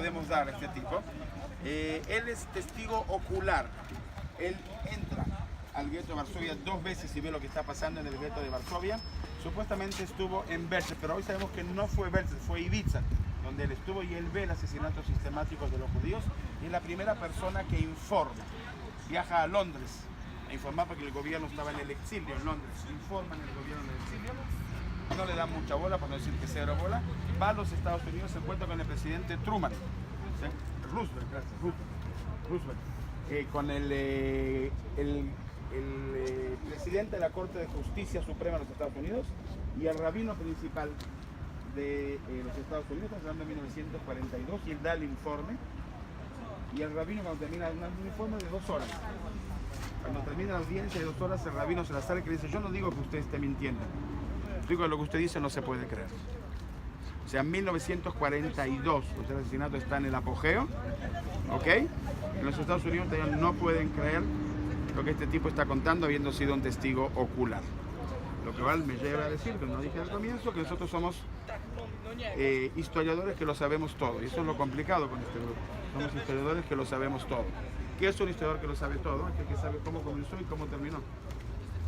podemos dar a este tipo. Él es testigo ocular. Él entra al gueto de Varsovia 2 veces y ve lo que está pasando en el gueto de Varsovia. Supuestamente estuvo en Belzec, pero hoy sabemos que no fue Belzec, fue Ibiza, donde él estuvo y él ve el asesinato sistemático de los judíos y es la primera persona que informa. Viaja a Londres a informar porque el gobierno estaba en el exilio en Londres. Informan el gobierno en el exilio. No le dan mucha bola, por no decir que cero bola. Va a los Estados Unidos, se encuentra con el presidente Truman. Roosevelt, gracias, Roosevelt. Con el presidente de la Corte de Justicia Suprema de los Estados Unidos y el rabino principal de los Estados Unidos, estamos hablando de 1942, y él da el informe. Y el rabino, cuando termina un informe de 2 horas, cuando termina la audiencia de 2 horas, el rabino se la sale y le dice: yo no digo que usted esté mintiendo, digo que lo que usted dice no se puede creer. O sea, en 1942, el asesinato está en el apogeo, ¿ok? En los Estados Unidos todavía no pueden creer lo que este tipo está contando, habiendo sido un testigo ocular. Lo que me lleva a decir, que no dije al comienzo, que nosotros somos historiadores que lo sabemos todo. Y eso es lo complicado con este grupo. Somos historiadores que lo sabemos todo. ¿Qué es un historiador que lo sabe todo? Aquel que sabe cómo comenzó y cómo terminó.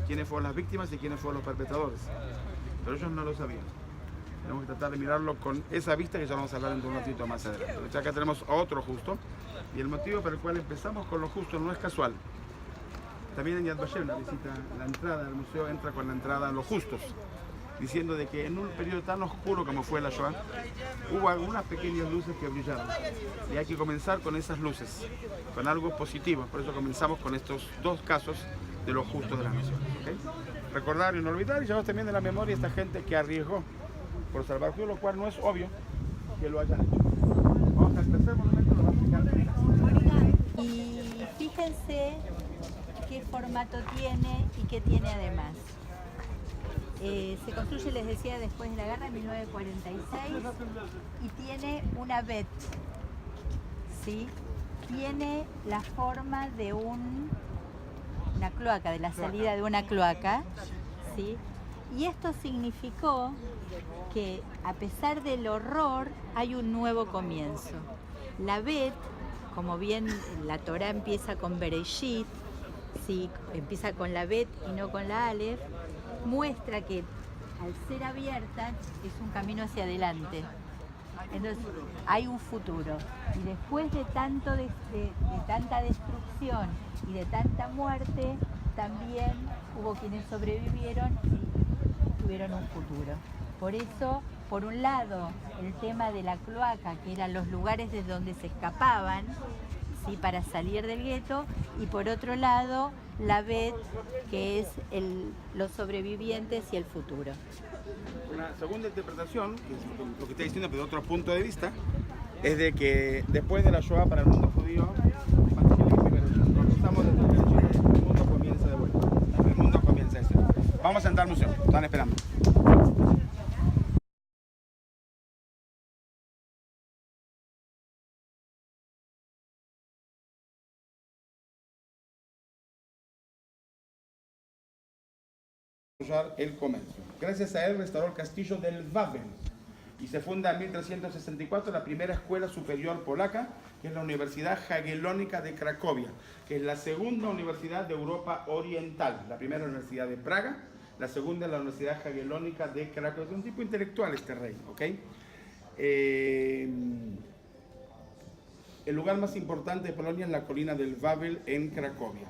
Quiénes fueron las víctimas y quiénes fueron los perpetradores. Pero ellos no lo sabían. Tenemos que tratar de mirarlo con esa vista, que ya vamos a hablar en un ratito más adelante. Entonces acá tenemos otro justo. Y el motivo por el cual empezamos con lo justo no es casual. También en Yad Vashem, la visita, la entrada al museo entra con la entrada a los justos, diciendo de que en un periodo tan oscuro como fue la Shoah, hubo algunas pequeñas luces que brillaron. Y hay que comenzar con esas luces, con algo positivo. Por eso comenzamos con estos 2 casos de los justos de la nación. ¿Okay? Recordar y no olvidar, y llevamos también de la memoria a esta gente que arriesgó por salvar judíos, lo cual no es obvio que lo hayan hecho. Vamos al tercer monumento, lo vamos a explicar. Y fíjense qué formato tiene y qué tiene además. Se construye, les decía, después de la guerra en 1946 y tiene una bet, ¿sí? Tiene la forma de una cloaca, de la salida de una cloaca, ¿sí? Y esto significó que, a pesar del horror, hay un nuevo comienzo. La bet, como bien la Torá empieza con Bereshit, ¿sí? Empieza con la bet y no con la Aleph, muestra que al ser abierta es un camino hacia adelante. Entonces hay un futuro. Y después de tanta destrucción y de tanta muerte, también hubo quienes sobrevivieron y tuvieron un futuro. Por eso, por un lado, el tema de la cloaca, que eran los lugares desde donde se escapaban, ¿sí? Para salir del gueto, y por otro lado, la bet, que es los sobrevivientes y el futuro. Una segunda interpretación, que es lo que está diciendo, pero de otro punto de vista, es de que después de la Shoah para el mundo judío, comenzamos desde el mundo comienza de vuelta. El mundo comienza de cero. Vamos a entrar al museo, están esperando. El comercio. Gracias a él restauró el castillo del Wawel y se funda en 1364 la primera escuela superior polaca, que es la Universidad Jagiellónica de Cracovia, que es la segunda universidad de Europa Oriental. La primera universidad de Praga, la segunda es la Universidad Jagiellónica de Cracovia. Es un tipo intelectual este rey, ¿ok? El lugar más importante de Polonia es la colina del Wawel en Cracovia,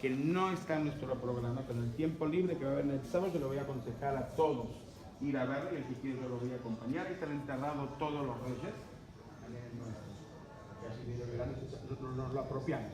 que no está en nuestro programa, pero en el tiempo libre que va a haber en el sábado yo le voy a aconsejar a todos ir a verlo, y el que quiera yo lo voy a acompañar. Ahí están enterrados todos los reyes. Nos lo apropiamos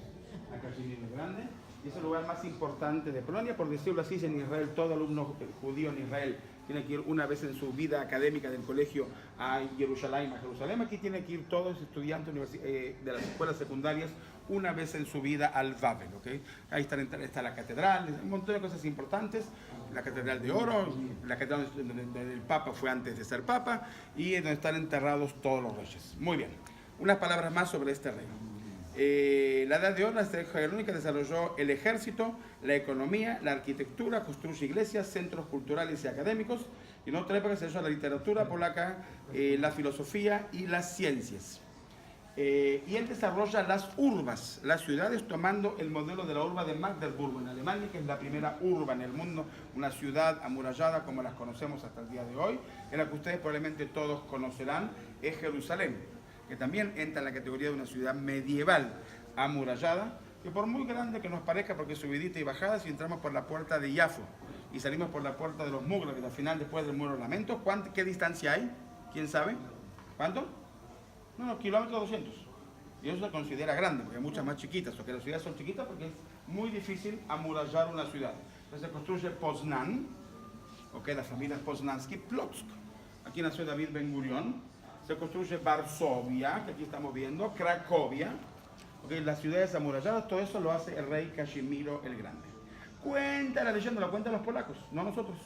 a Casimiro el Grande, y es el lugar más importante de Polonia, por decirlo así. En Israel, todo alumno judío en Israel tiene que ir una vez en su vida académica del colegio a Jerusalén. Aquí tienen que ir todos los estudiantes de las escuelas secundarias una vez en su vida al Wawel, ¿okay? Ahí está la catedral, un montón de cosas importantes, la catedral de oro, la catedral donde el Papa fue antes de ser Papa, y donde están enterrados todos los reyes. Muy bien, unas palabras más sobre este rey. La Edad de Oro, la Universidad Jagiellónica desarrolló el ejército, la economía, la arquitectura, construye iglesias, centros culturales y académicos, y en otra época se desarrolló la literatura polaca, la filosofía y las ciencias. Y él desarrolla las urbas, las ciudades, tomando el modelo de la urba de Magdeburgo en Alemania, que es la primera urba en el mundo, una ciudad amurallada como las conocemos hasta el día de hoy, en la que ustedes probablemente todos conocerán, es Jerusalén, que también entra en la categoría de una ciudad medieval amurallada, que por muy grande que nos parezca, porque es subidita y bajada, si entramos por la puerta de Yafo y salimos por la puerta de los Mugros, que al final después del Muro de los Lamentos, ¿qué distancia hay? ¿Quién sabe? ¿Cuánto? No, kilómetros 200. Y eso se considera grande, porque hay muchas más chiquitas, o que las ciudades son chiquitas porque es muy difícil amurallar una ciudad. Entonces se construye Poznan, la familia Poznansky, Plotzk, aquí nació David Ben Gurión, se construye Varsovia, que aquí estamos viendo, Cracovia, las ciudades amuralladas, todo eso lo hace el rey Casimiro el Grande. Cuenta la leyenda, lo cuentan los polacos, no nosotros.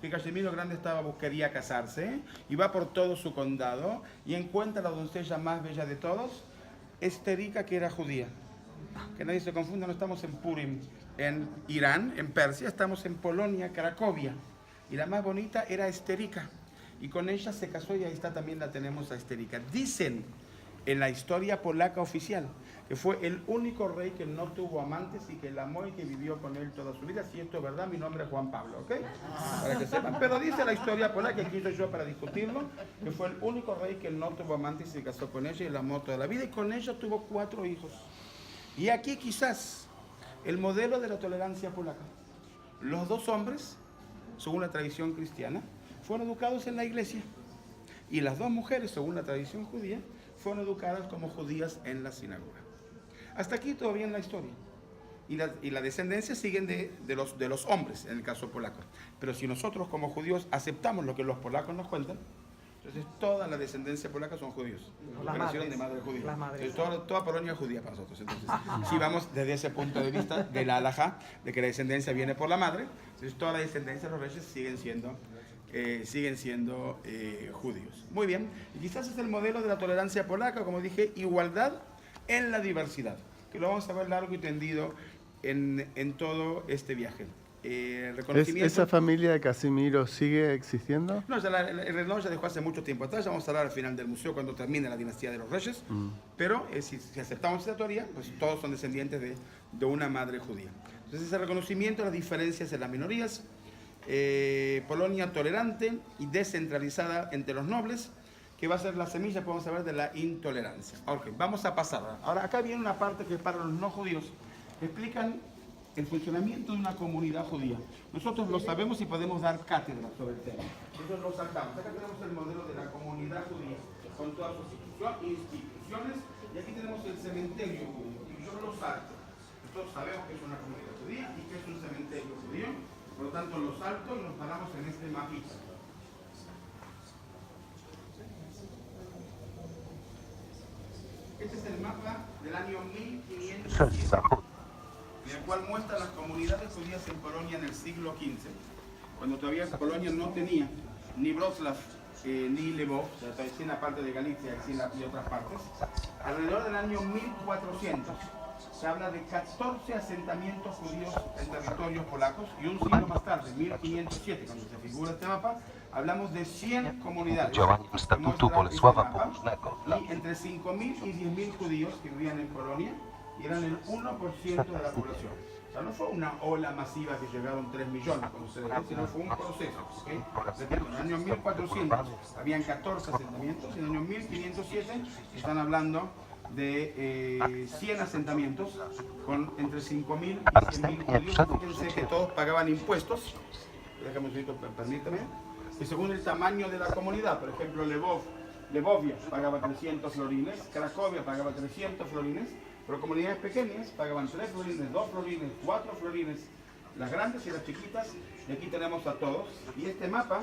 Que Casimiro el Grande quería casarse y va por todo su condado y encuentra la doncella más bella de todos, Esterica, que era judía. Que nadie se confunda, no estamos en Purim, en Irán, en Persia, estamos en Polonia, Cracovia. Y la más bonita era Esterica. Y con ella se casó y ahí está también la tenemos a Esterica. Dicen en la historia polaca oficial que fue el único rey que no tuvo amantes y que la amó y que vivió con él toda su vida. Si esto es verdad, mi nombre es Juan Pablo, ¿ok? Para que sepan. Pero dice la historia polaca, que aquí soy yo para discutirlo, que fue el único rey que no tuvo amantes y se casó con ella y la amó toda la vida. Y con ella tuvo 4 hijos. Y aquí quizás el modelo de la tolerancia polaca. Los 2 hombres, según la tradición cristiana, fueron educados en la iglesia. Y las 2 mujeres, según la tradición judía, fueron educadas como judías en la sinagoga. Hasta aquí todo bien la historia. Y la descendencia siguen de los hombres, en el caso polaco. Pero si nosotros como judíos aceptamos lo que los polacos nos cuentan, entonces toda la descendencia polaca son judíos. Nacieron de madre judía. Entonces, toda Polonia es judía para nosotros. Entonces, si vamos desde ese punto de vista de la halajá, de que la descendencia viene por la madre, entonces toda la descendencia de los reyes siguen siendo judíos. Muy bien, y quizás es el modelo de la tolerancia polaca, como dije, igualdad en la diversidad, que lo vamos a ver largo y tendido en todo este viaje. Reconocimiento. ¿Esa familia de Casimiro sigue existiendo? No, el reloj ya dejó hace mucho tiempo atrás, ya vamos a hablar al final del museo cuando termine la dinastía de los reyes, pero si aceptamos esa teoría, pues todos son descendientes de una madre judía. Entonces ese reconocimiento de las diferencias en las minorías, Polonia tolerante y descentralizada entre los nobles, que va a ser la semilla, podemos saber, de la intolerancia. Ok, vamos a pasar. Ahora, acá viene una parte que para los no judíos explican el funcionamiento de una comunidad judía. Nosotros lo sabemos y podemos dar cátedra sobre el tema. Nosotros lo saltamos. Acá tenemos el modelo de la comunidad judía, con todas sus instituciones, y aquí tenemos el cementerio judío. Y yo lo salto. Nosotros sabemos que es una comunidad judía y que es un cementerio judío. Por lo tanto, lo salto y nos paramos en este mapita. Este es el mapa del año 1507, en el cual muestra las comunidades judías en Polonia en el siglo XV, cuando todavía Polonia no tenía ni Wrocław ni Lwów, o sea, en la parte de Galicia y otras partes. Alrededor del año 1400 se habla de 14 asentamientos judíos en territorios polacos, y un siglo más tarde, 1507, cuando se figura este mapa, hablamos de 100 comunidades. Y entre 5.000 y 10.000 judíos que vivían en Polonia, y eran el 1% de la población. O sea, no fue una ola masiva que llegaron 3 millones, como se dice, sino fue un proceso. ¿Okay? En el año 1400 habían 14 asentamientos, y en el año 1507 están hablando de 100 asentamientos con entre 5.000 y 100.000 judíos. Fíjense que todos pagaban impuestos. Déjame un segundo, permítame. Y según el tamaño de la comunidad, por ejemplo, Lwowia pagaba 300 florines, Cracovia pagaba 300 florines, pero comunidades pequeñas pagaban 3 florines, 2 florines, 4 florines, las grandes y las chiquitas, y aquí tenemos a todos. Y este mapa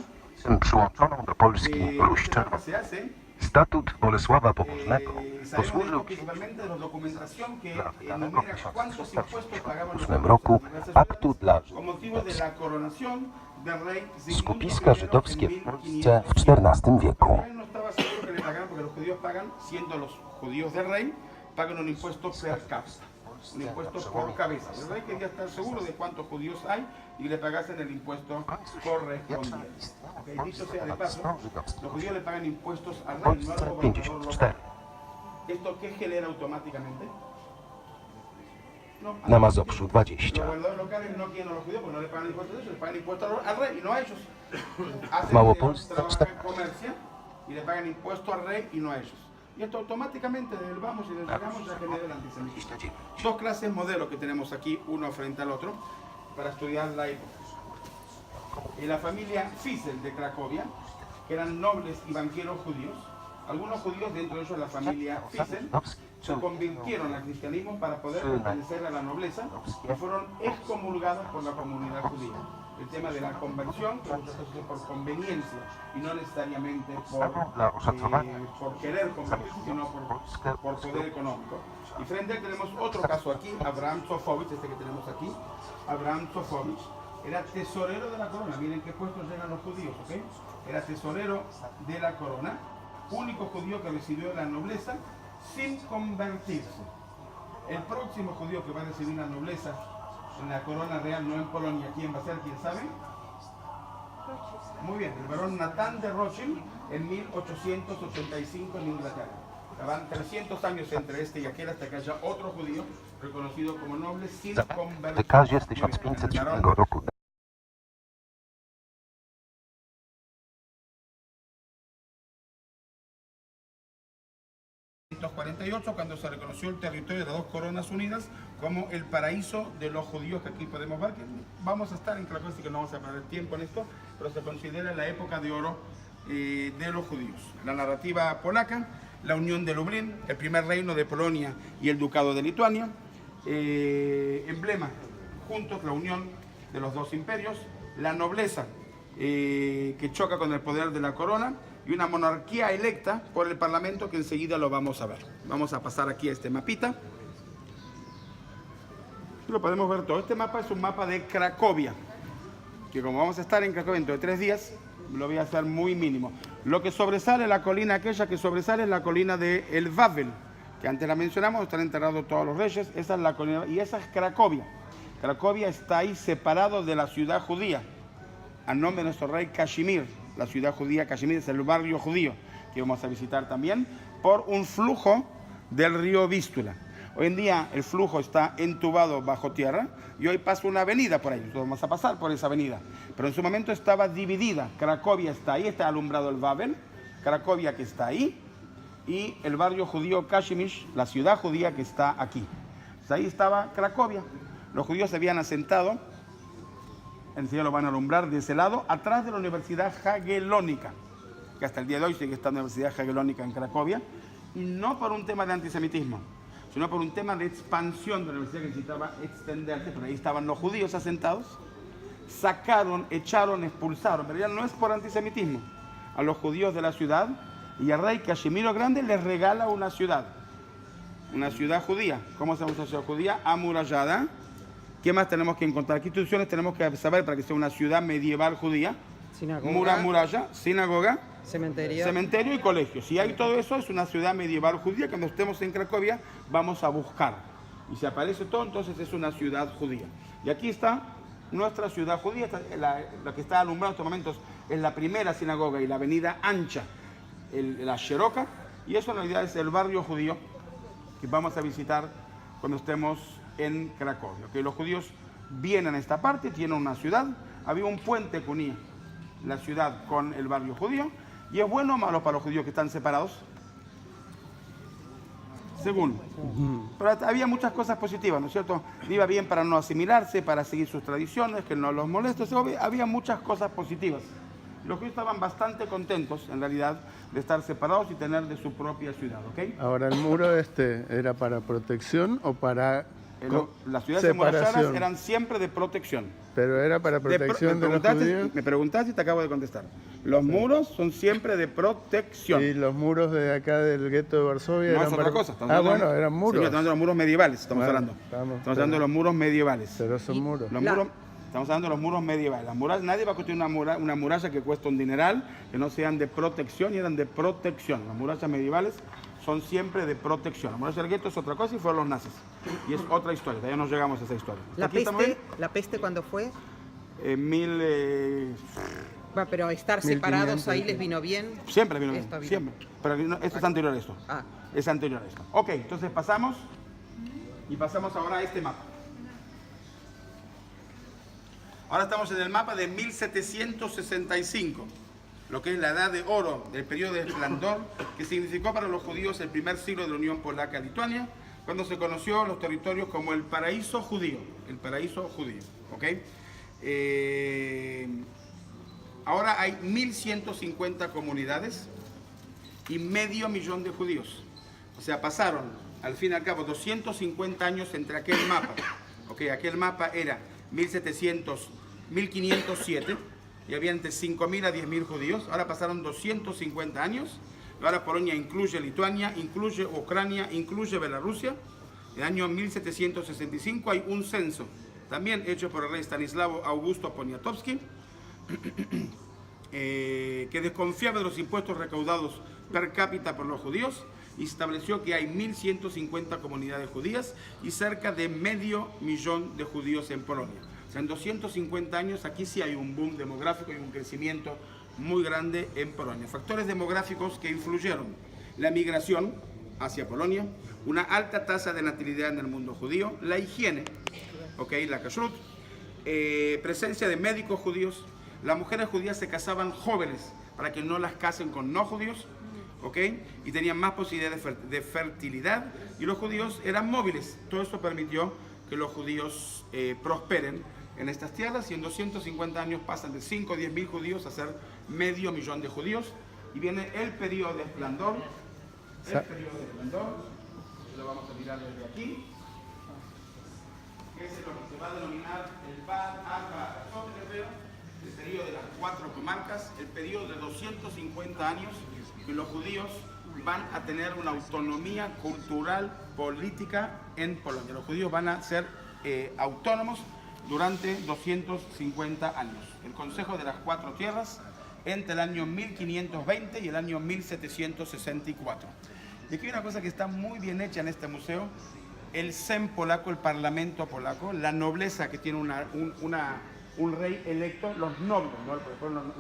se hace Statut Bolesława Pobożnego posłużył principalmente de la documentación que enumera cuántos impuestos pagaban los roku aktu dla con motivo de la coronación del rey skupiska żydowskie w Polsce w XIV wieku. No estaba seguro que le pagaran, porque los judíos pagan, siendo los judíos del rey, pagan un impuesto per cápita, un impuesto por cabeza. El rey quería estar seguro de cuántos judíos hay y le pagasen el impuesto correspondiente. Okay, dicho sea de paso, los judíos le pagan impuestos al rey, no al gobernador local. ¿Esto qué genera automáticamente? No, Na Mazowszu 20. los guardadores locales no quieren a los judíos porque no le pagan impuestos a ellos, le pagan impuestos al rey y no a ellos. Hacen Małopolsce trabajan, comercian y le pagan impuestos al rey y no a ellos. Y esto automáticamente del vamos y del llegamos ya genera el antisemitismo. Dos clases modelos que tenemos aquí, uno frente al otro, para estudiar la época. Y la familia Fiesel de Cracovia, que eran nobles y banqueros judíos, algunos judíos dentro de ellos la familia Fiesel se convirtieron al cristianismo para poder pertenecer a la nobleza y fueron excomulgados por la comunidad judía. El tema de la conversión, que muchas veces es por conveniencia y no necesariamente por querer convertirse, sino por poder económico. Y frente a él tenemos otro caso aquí, Abraham Sofovich, este que tenemos aquí. Abraham Sofovich era tesorero de la corona. Miren qué puestos llegan los judíos, ¿ok? Era tesorero de la corona, único judío que recibió la nobleza sin convertirse. El próximo judío que va a recibir la nobleza en la corona real, no en Polonia, ¿quién va a ser? ¿Quién sabe? Muy bien, el barón Natán de Rothschild en 1885 en Inglaterra. Van 300 años entre este y aquel hasta que haya otro judío reconocido como noble sin convertirse. Wykazie z 1507 roku. 1948, cuando se reconoció el territorio de las dos coronas unidas como el paraíso de los judíos, que aquí podemos ver que vamos a estar en Cracovia, así que no vamos a perder tiempo en esto, pero se considera la época de oro de los judíos. La narrativa polaca, la unión de Lublin, el primer reino de Polonia y el ducado de Lituania, emblema juntos la unión de los dos imperios, la nobleza que choca con el poder de la corona y una monarquía electa por el parlamento que enseguida lo vamos a ver. Vamos a pasar aquí a este mapita. Lo podemos ver todo. Este mapa es un mapa de Cracovia, que como vamos a estar en Cracovia dentro de 3 días, lo voy a hacer muy mínimo. Lo que sobresale, la colina aquella que sobresale es la colina de El Wawel, que antes la mencionamos, están enterrados todos los reyes. Esa es la colina, y esa es Cracovia. Cracovia está ahí separado de la ciudad judía, a nombre de nuestro rey Kazimir. La ciudad judía, Kazimir, es el barrio judío que vamos a visitar también, por un flujo del río Vístula. Hoy en día el flujo está entubado bajo tierra y hoy pasa una avenida por ahí. Nosotros vamos a pasar por esa avenida. Pero en su momento estaba dividida. Cracovia está ahí, está alumbrado el Wawel, Cracovia que está ahí, y el barrio judío Kazimir, la ciudad judía que está aquí. Pues ahí estaba Cracovia. Los judíos se habían asentado, enseguida lo van a alumbrar de ese lado, atrás de la Universidad Jagellónica, que hasta el día de hoy sigue estando la Universidad Jagellónica en Cracovia, y no por un tema de antisemitismo, sino por un tema de expansión de la universidad que necesitaba extenderse. Por ahí estaban los judíos asentados, sacaron, echaron, expulsaron, pero ya no es por antisemitismo, a los judíos de la ciudad, y el rey Casimiro Grande les regala una ciudad judía. ¿Cómo se llama esa ciudad judía? Amurallada. ¿Qué más tenemos que encontrar? ¿Qué instituciones tenemos que saber para que sea una ciudad medieval judía? Sinagoga, Muralla, sinagoga, cementerio y colegio. Si hay todo eso, es una ciudad medieval judía. Cuando estemos en Cracovia, vamos a buscar. Y si aparece todo, entonces es una ciudad judía. Y aquí está nuestra ciudad judía. La que está alumbrada en estos momentos es la primera sinagoga y la avenida ancha, la Sheroka. Y eso en realidad es el barrio judío que vamos a visitar cuando estemos en Cracovia. Okay, los judíos vienen a esta parte, tienen una ciudad, había un puente que unía la ciudad con el barrio judío, y es bueno o malo para los judíos que están separados, según. Pero había muchas cosas positivas, ¿no es cierto? Iba bien para no asimilarse, para seguir sus tradiciones, que no los moleste, había muchas cosas positivas. Los judíos estaban bastante contentos, en realidad, de estar separados y tener de su propia ciudad, ¿ok? Ahora, ¿el muro era para protección o para las ciudades amuralladas eran siempre de protección. Pero era para protección de los judíos. Me preguntaste y te acabo de contestar. Los muros son siempre de protección. ¿Y los muros de acá del gueto de Varsovia no, eran es otra cosa. bueno, eran muros. Sí, estamos hablando de los muros medievales, estamos hablando. Estamos hablando de los muros medievales. Pero son muros. Estamos hablando de los muros medievales. Las murallas, nadie va a construir una muralla que cuesta un dineral, que no sean de protección y eran de protección. Las murallas medievales son siempre de protección. La muralla del gueto es otra cosa y fueron los nazis. Y es otra historia, todavía no llegamos a esa historia. ¿La peste cuándo fue? Va, pero estar 1500. separados ahí les vino bien. Siempre vino bien, Esto vino. siempre. Pero esto es anterior a esto. Ah. Es anterior a esto. Ok, entonces pasamos y pasamos ahora a este mapa. Ahora estamos en el mapa de 1765, lo que es la edad de oro del periodo de esplendor, que significó para los judíos el primer siglo de la Unión Polaca-Lituania, cuando se conoció los territorios como el paraíso judío. El paraíso judío, ¿ok? Ahora hay 1150 comunidades y medio millón de judíos. O sea, pasaron, al fin y al cabo, 250 años entre aquel mapa. ¿Ok? Aquel mapa era 1507 y había entre 5.000 a 10.000 judíos. Ahora pasaron 250 años. Ahora Polonia incluye Lituania, incluye Ucrania, incluye Bielorrusia. En el año 1765 hay un censo, también hecho por el rey Stanislao Augusto Poniatowski, que desconfiaba de los impuestos recaudados per cápita por los judíos y estableció que hay 1.150 comunidades judías y cerca de medio millón de judíos en Polonia. O sea, en 250 años aquí sí hay un boom demográfico y un crecimiento muy grande en Polonia. Factores demográficos que influyeron: la migración hacia Polonia, una alta tasa de natalidad en el mundo judío, la higiene, okay, la kashrut, presencia de médicos judíos. Las mujeres judías se casaban jóvenes para que no las casen con no judíos, okay, y tenían más posibilidades de fertilidad, y los judíos eran móviles. Todo eso permitió que los judíos prosperen en estas tierras, y en 250 años pasan de 5 o 10 mil judíos a ser medio millón de judíos, y viene el periodo de esplendor. El periodo de esplendor, lo vamos a mirar desde aquí, que es lo que se va a denominar el Bad Arba Azot hebreo, el periodo de las 4 comarcas, el periodo de 250 años que los judíos van a tener una autonomía cultural, política en Polonia. Los judíos van a ser autónomos durante 250 años. El Consejo de las Cuatro Tierras entre el año 1520 y el año 1764. Y aquí hay una cosa que está muy bien hecha en este museo: el Sejm polaco, el parlamento polaco, la nobleza que tiene un rey electo. Los nobles,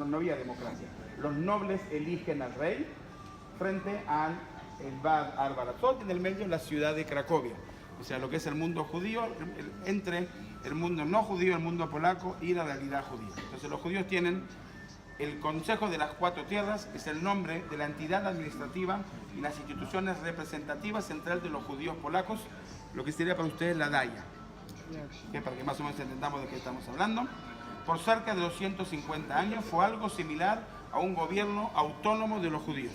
no había democracia, los nobles eligen al rey frente al Bad Arba Azot, en el medio la ciudad de Cracovia. O sea, lo que es el mundo judío, entre el mundo no judío, el mundo polaco y la realidad judía. Entonces los judíos tienen el Consejo de las Cuatro Tierras, es el nombre de la entidad administrativa y las instituciones representativas central de los judíos polacos, lo que sería para ustedes la DAIA, ¿okay? Para que más o menos entendamos de qué estamos hablando. Por cerca de 250 años fue algo similar a un gobierno autónomo de los judíos.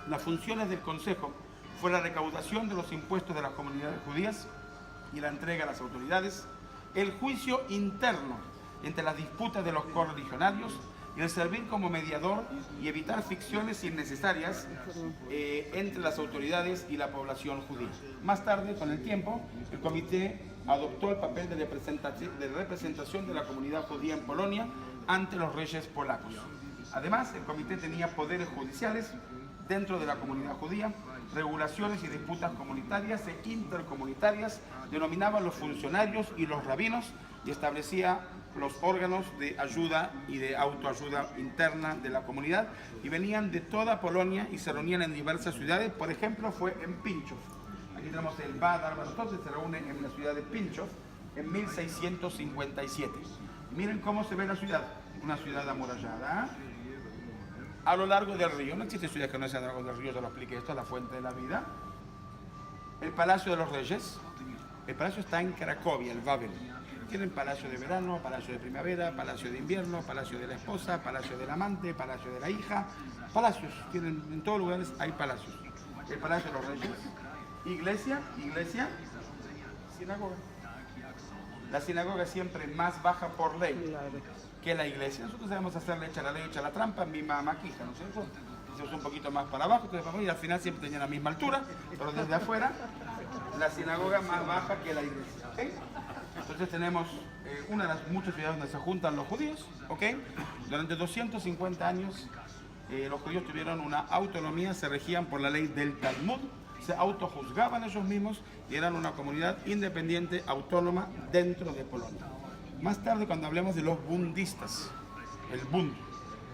Las funciones del Consejo fue la recaudación de los impuestos de las comunidades judías y la entrega a las autoridades, el juicio interno entre las disputas de los correligionarios y el servir como mediador y evitar ficciones innecesarias entre las autoridades y la población judía. Más tarde, con el tiempo, el comité adoptó el papel de representación de la comunidad judía en Polonia ante los reyes polacos. Además, el comité tenía poderes judiciales dentro de la comunidad judía, regulaciones y disputas comunitarias e intercomunitarias, denominaba los funcionarios y los rabinos y establecía los órganos de ayuda y de autoayuda interna de la comunidad, y venían de toda Polonia y se reunían en diversas ciudades. Por ejemplo, fue en Pinchov. Aquí tenemos el Bad Arba Azot, se reúne en la ciudad de Pinchov en 1657. Miren cómo se ve la ciudad, una ciudad amurallada a lo largo del río. No existe ciudad que no sea a lo largo del río, ya lo expliqué, esto es la fuente de la vida. El Palacio de los Reyes, el palacio está en Cracovia, el Wawel. Tienen palacio de verano, palacio de primavera, palacio de invierno, palacio de la esposa, palacio del amante, palacio de la hija, palacios, tienen en todos lugares hay palacios. El Palacio de los Reyes, iglesia, sinagoga. La sinagoga es siempre más baja por ley que la iglesia. Nosotros debemos hacerle echa la ley, echa la trampa, misma maquija, ¿no es cierto? Se usa un poquito más para abajo, entonces, y al final siempre tenían la misma altura, pero desde afuera la sinagoga más baja que la iglesia, ¿okay? Entonces tenemos una de las muchas ciudades donde se juntan los judíos, ¿ok? Durante 250 años los judíos tuvieron una autonomía, se regían por la ley del Talmud, se autojuzgaban ellos mismos y eran una comunidad independiente, autónoma dentro de Polonia. Más tarde, cuando hablemos de los bundistas, el Bund,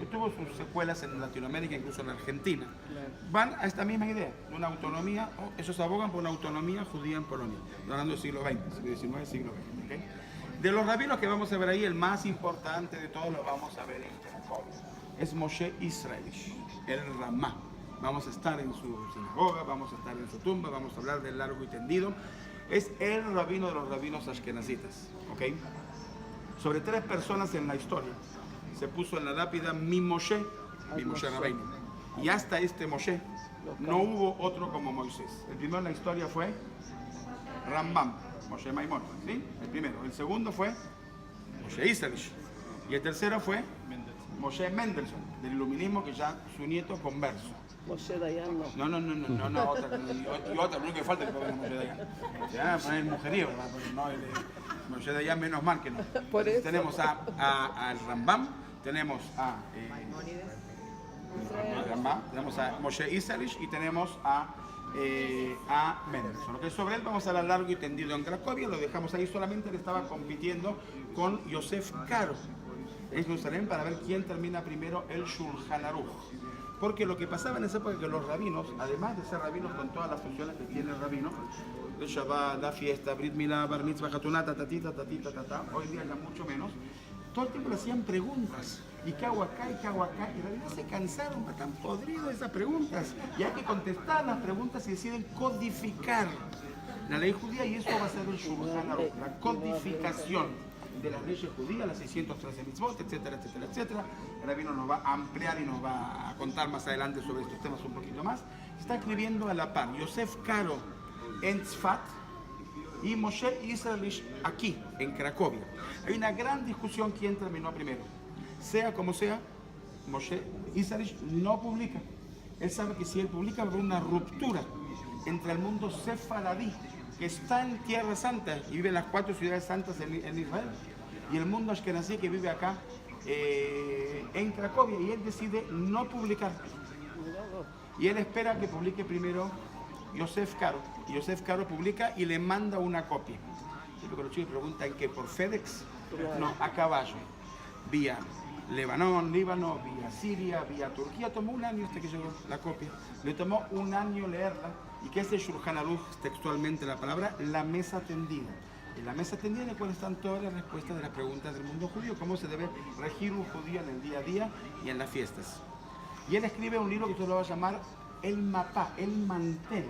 que tuvo sus secuelas en Latinoamérica, incluso en Argentina. Van a esta misma idea, una autonomía, ellos abogan por una autonomía judía en Polonia, hablando del siglo XX, siglo XIX, siglo XX. ¿Okay? De los rabinos que vamos a ver ahí, el más importante de todos lo vamos a ver en Cracovia. Es Moshe Israelish, el Ramá. Vamos a estar en su sinagoga, vamos a estar en su tumba, vamos a hablar del largo y tendido. Es el rabino de los rabinos ashkenazitas, ¿ok? Sobre 3 personas en la historia se puso en la lápida mi Moshe Rabbeinu. Y hasta este Moshe no hubo otro como Moisés. El primero en la historia fue Rambam, Moshe Maimón, ¿sí? El primero. El segundo fue Moshe Israelish. Y el tercero fue Moshe Mendelssohn, del iluminismo, que ya su nieto converso. Moshe Dayan no. No, otra. Y otra, lo único que falta es que pongan Moshe Dayan. Ya, poner el mujerío, ¿verdad? Porque no, Moshe Dayan menos mal que no. Por eso. Tenemos al Rambam, tenemos a Rambam, tenemos a Moshe Israelish y tenemos a Mendelssohn. Okay, sobre él vamos a hablar largo y tendido en Cracovia, lo dejamos ahí, solamente él estaba compitiendo con Yosef Karo en Jerusalén para ver quién termina primero el Shulchan Aruch. Porque lo que pasaba en esa época es que los rabinos, además de ser rabinos con todas las funciones que tiene el rabino, el Shabbat, la fiesta, Brit Milá, Bar Mitzvah, Hatuná, tatatita, hoy día ya mucho menos, todo el tiempo le hacían preguntas. ¿Y qué hago acá? ¿Y qué hago acá? Y los rabinos se cansaron, están podridos de esas preguntas. Y hay que contestar las preguntas y deciden codificar la ley judía, y eso va a ser el Shulchan Aruch, la codificación de las leyes judías, las 613 mitzvot, etcétera, etcétera, etcétera. El rabino nos va a ampliar y nos va a contar más adelante sobre estos temas un poquito más. Está escribiendo a la par Yosef Karo en Tzfat y Moshe Israelish aquí, en Cracovia. Hay una gran discusión quién terminó primero. Sea como sea, Moshe Israelish no publica. Él sabe que si él publica va a haber una ruptura entre el mundo sefaradí, que está en Tierra Santa y vive en las 4 ciudades santas en Israel, y el mundo ashkenazí que vive acá en Cracovia, y él decide no publicar. Y él espera que publique primero Yosef Karo, y Yosef Karo publica y le manda una copia. Y lo que los chicos preguntan, ¿qué? ¿Por FedEx? No, a caballo, vía Líbano, vía Siria, vía Turquía. Tomó un año hasta que llegó la copia. Le tomó un año leerla. ¿Y qué es el Shulchan Aruch textualmente? La palabra, la mesa tendida. En la mesa tendida en la cual están todas las respuestas de las preguntas del mundo judío, cómo se debe regir un judío en el día a día y en las fiestas. Y él escribe un libro que se lo va a llamar el mapá, el mantel.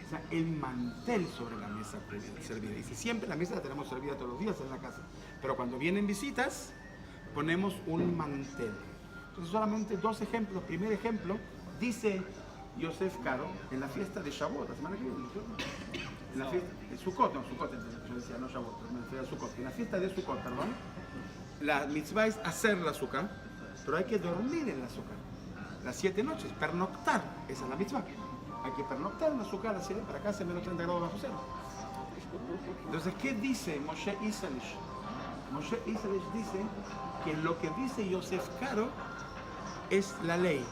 O sea, el mantel sobre la mesa servida. Dice, siempre la mesa la tenemos servida todos los días en la casa, pero cuando vienen visitas, ponemos un mantel. Entonces solamente 2 ejemplos. Primer ejemplo, dice Yosef Karo en la fiesta de Shavuot, la semana que viene, en la fiesta de Sukkot, yo decía no Shavuot, pero me refiero a Sukkot. En la fiesta de Sukkot, perdón, la mitzvah es hacer la azúcar, pero hay que dormir en la azúcar las 7 noches, pernoctar, esa es la mitzvah. Hay que pernoctar en la azúcar a las 7, para acá hace menos 30 grados bajo cero. Entonces, ¿qué dice Moshe Israelish? Moshe Israelish dice que lo que dice Yosef Karo es la ley.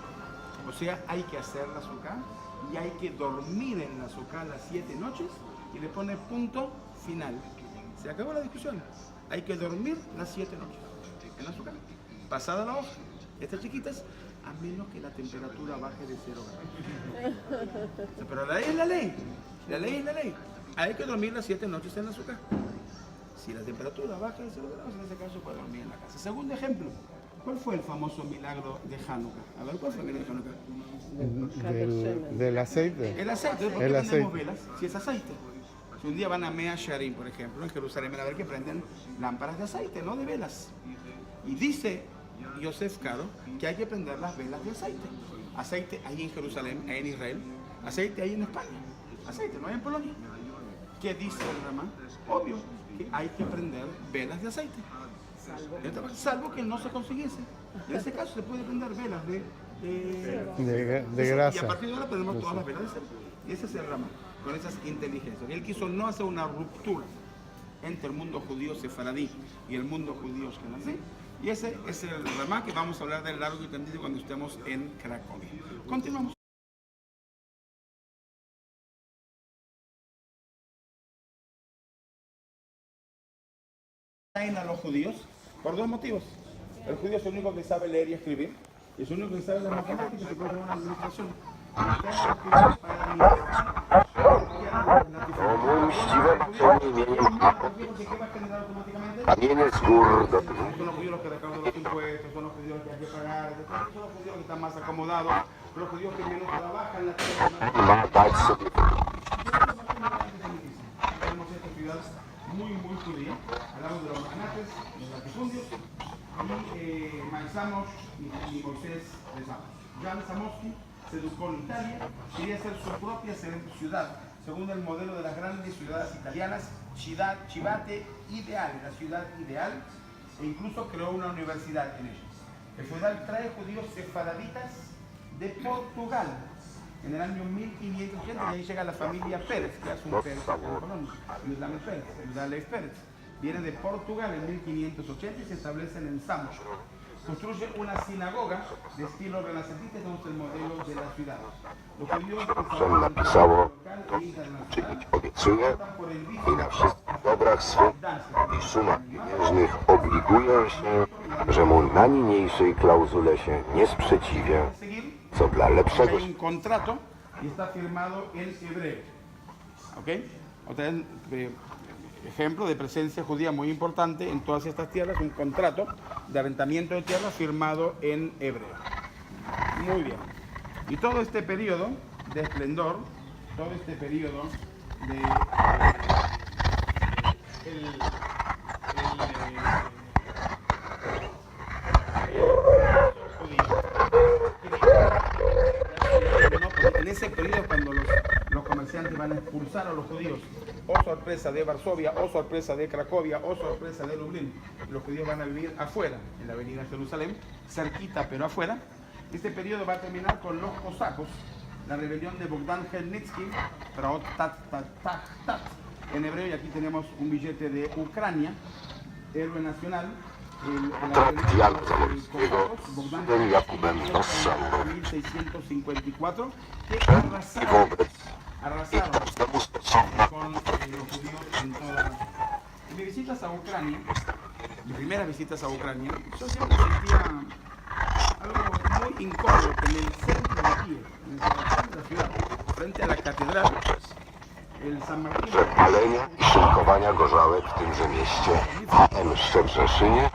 O sea, hay que hacer la azúcar y hay que dormir en la azúcar las 7 noches, y le pone punto final. Se acabó la discusión. Hay que dormir las 7 noches en la azúcar. Pasada la hoja, estas chiquitas, a menos que la temperatura baje de 0 grados. Pero la ley es la ley. La ley es la ley. Hay que dormir las 7 noches en la azúcar. Si la temperatura baja de 0 grados, en ese caso puede dormir en la casa. Segundo ejemplo. ¿Cuál fue el famoso milagro de Hanukkah? A ver, ¿cuál fue el milagro de Hanukkah? Del aceite. El aceite. ¿Por qué tenemos velas si es aceite? Si un día van a Mea Shearim, por ejemplo, en Jerusalén, van a ver que prenden lámparas de aceite, no de velas. Y dice Yosef Karo que hay que prender las velas de aceite. Aceite ahí en Jerusalén, ahí en Israel. Aceite ahí en España. Aceite, no hay en Polonia. ¿Qué dice el Ramá? Obvio que hay que prender velas de aceite. Salvo que no se consiguiese. En ese caso se puede prender velas de grasa. Y a partir de ahora prendemos todas las velas de aceite. Y ese es el Ramá, con esas inteligencias. Y él quiso no hacer una ruptura entre el mundo judío sefaradí y el mundo judío ashkenazí. Y ese es el Ramá que vamos a hablar del largo y tendido cuando estemos en Cracovia. Continuamos. A los judíos por 2 motivos. El judío es el único que sabe leer y escribir. Es el único que sabe las matemáticas y se puede hacer una administración. Kamienie z gór do Son los judíos los que recaudan los impuestos, son los judíos que hay que pagar, son los judíos que están más acomodados, son los judíos que menos trabajan la tierra. ma dać sobie. Tenemos esta ciudad muy judía. Hablamos de los magnates, de los latifundios, y Manzamos y Moisés de Samos. Jan Zamoski se educó en Italia, quería hacer su propia ciudad, según el modelo de las grandes ciudades italianas, Civate Ideale, la ciudad ideal, e incluso creó una universidad en ella. El feudal trae judíos sefaraditas de Portugal en el año 1580, y ahí llega la familia Pérez, que es un Pérez acá en Colombia, Yudá Leif Pérez. Viene de Portugal en 1580 y se establecen en Samos. Construye una sinagoga de estilo renacentista, tenemos el modelo de la ciudad. Los judíos Czym napisało, czynić obiecuje i na wszystkich dobrach swych i sumach pieniężnych obliguję się, że mu na niniejszej klauzule się nie sprzeciwię, co dla lepszego... Hay un contrato y está firmado en hebreo. ¿Ok? Otra vez, ejemplo de presencia judía muy importante en todas estas tierras, un contrato de arrendamiento de tierra firmado en hebreo. Muy bien. Y todo este periodo de esplendor, todo este periodo de en ese periodo cuando los comerciantes van a expulsar a los judíos, oh sorpresa de Varsovia, oh sorpresa de Cracovia, oh sorpresa de Lublin, los judíos van a vivir afuera, en la avenida Jerusalén, cerquita pero afuera. Este periodo va a terminar con los cosacos, la rebelión de Bogdan Khmelnytsky, Traot Tat Tat Tat Tat, en hebreo, y aquí tenemos un billete de Ucrania, héroe nacional. Trakt Jana Zamoyskiego z tym Jakubem Nossą 1654, que i wobec arrasaron temu stosowna con los judíos en toda. En mis visitas a Ucrania, mis primeras visitas a Ucrania, yo siempre sentía algo muy incómodo que en el centro de Kiev, en el corazón de la ciudad, frente a la catedral, el San Martín, że palenia i szynkowania gorzałek w tymże mieście, M. Szczebrzeszynie,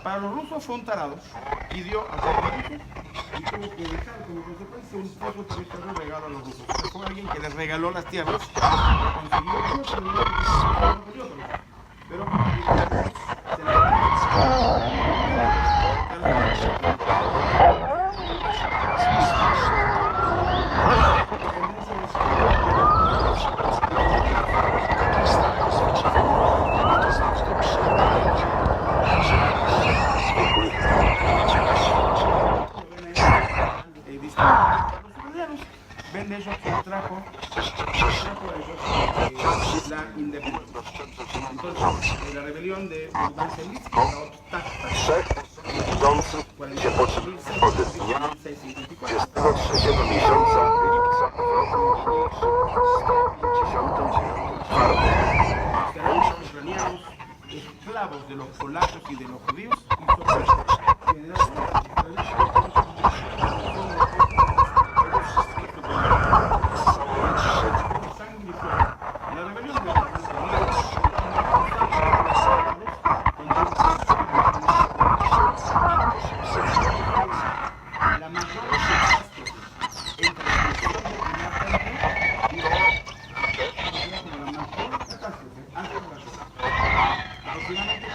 para los rusos fue un tarado, pidió a los rusos y tuvo que dejar como consecuencia un poco de regalo a los rusos. Fue alguien que les regaló las tierras, consiguió pero se ven ellos que trajo ellos la independencia. Entonces, la rebelión de Bogdan Khmelnytsky, idących się poczynili od dnia 23 miesiąca lipca w roku ucranianos, esclavos de los polacos y de los judíos, aproximadamente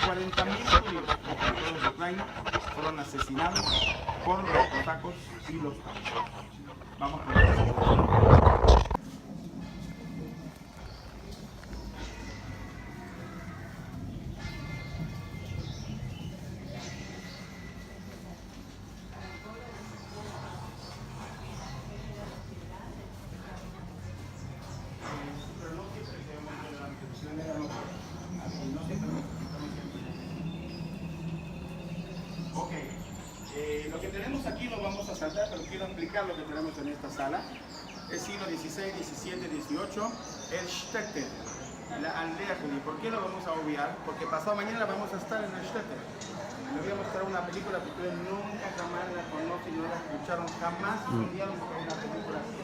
40.000 judíos de Ucrania fueron asesinados por los cosacos y los tacos. Vamos a ver. tenemos aquí lo vamos a saltar, pero quiero explicar lo que tenemos en esta sala. Es siglo XVI, XVII, XVIII, el Shtetl, la aldea judía. ¿Por qué lo vamos a obviar? Porque pasado mañana vamos a estar en el Shtetl. Les voy a mostrar una película que ustedes nunca jamás la conocen, no la escucharon, jamás estudiaron sobre una película así.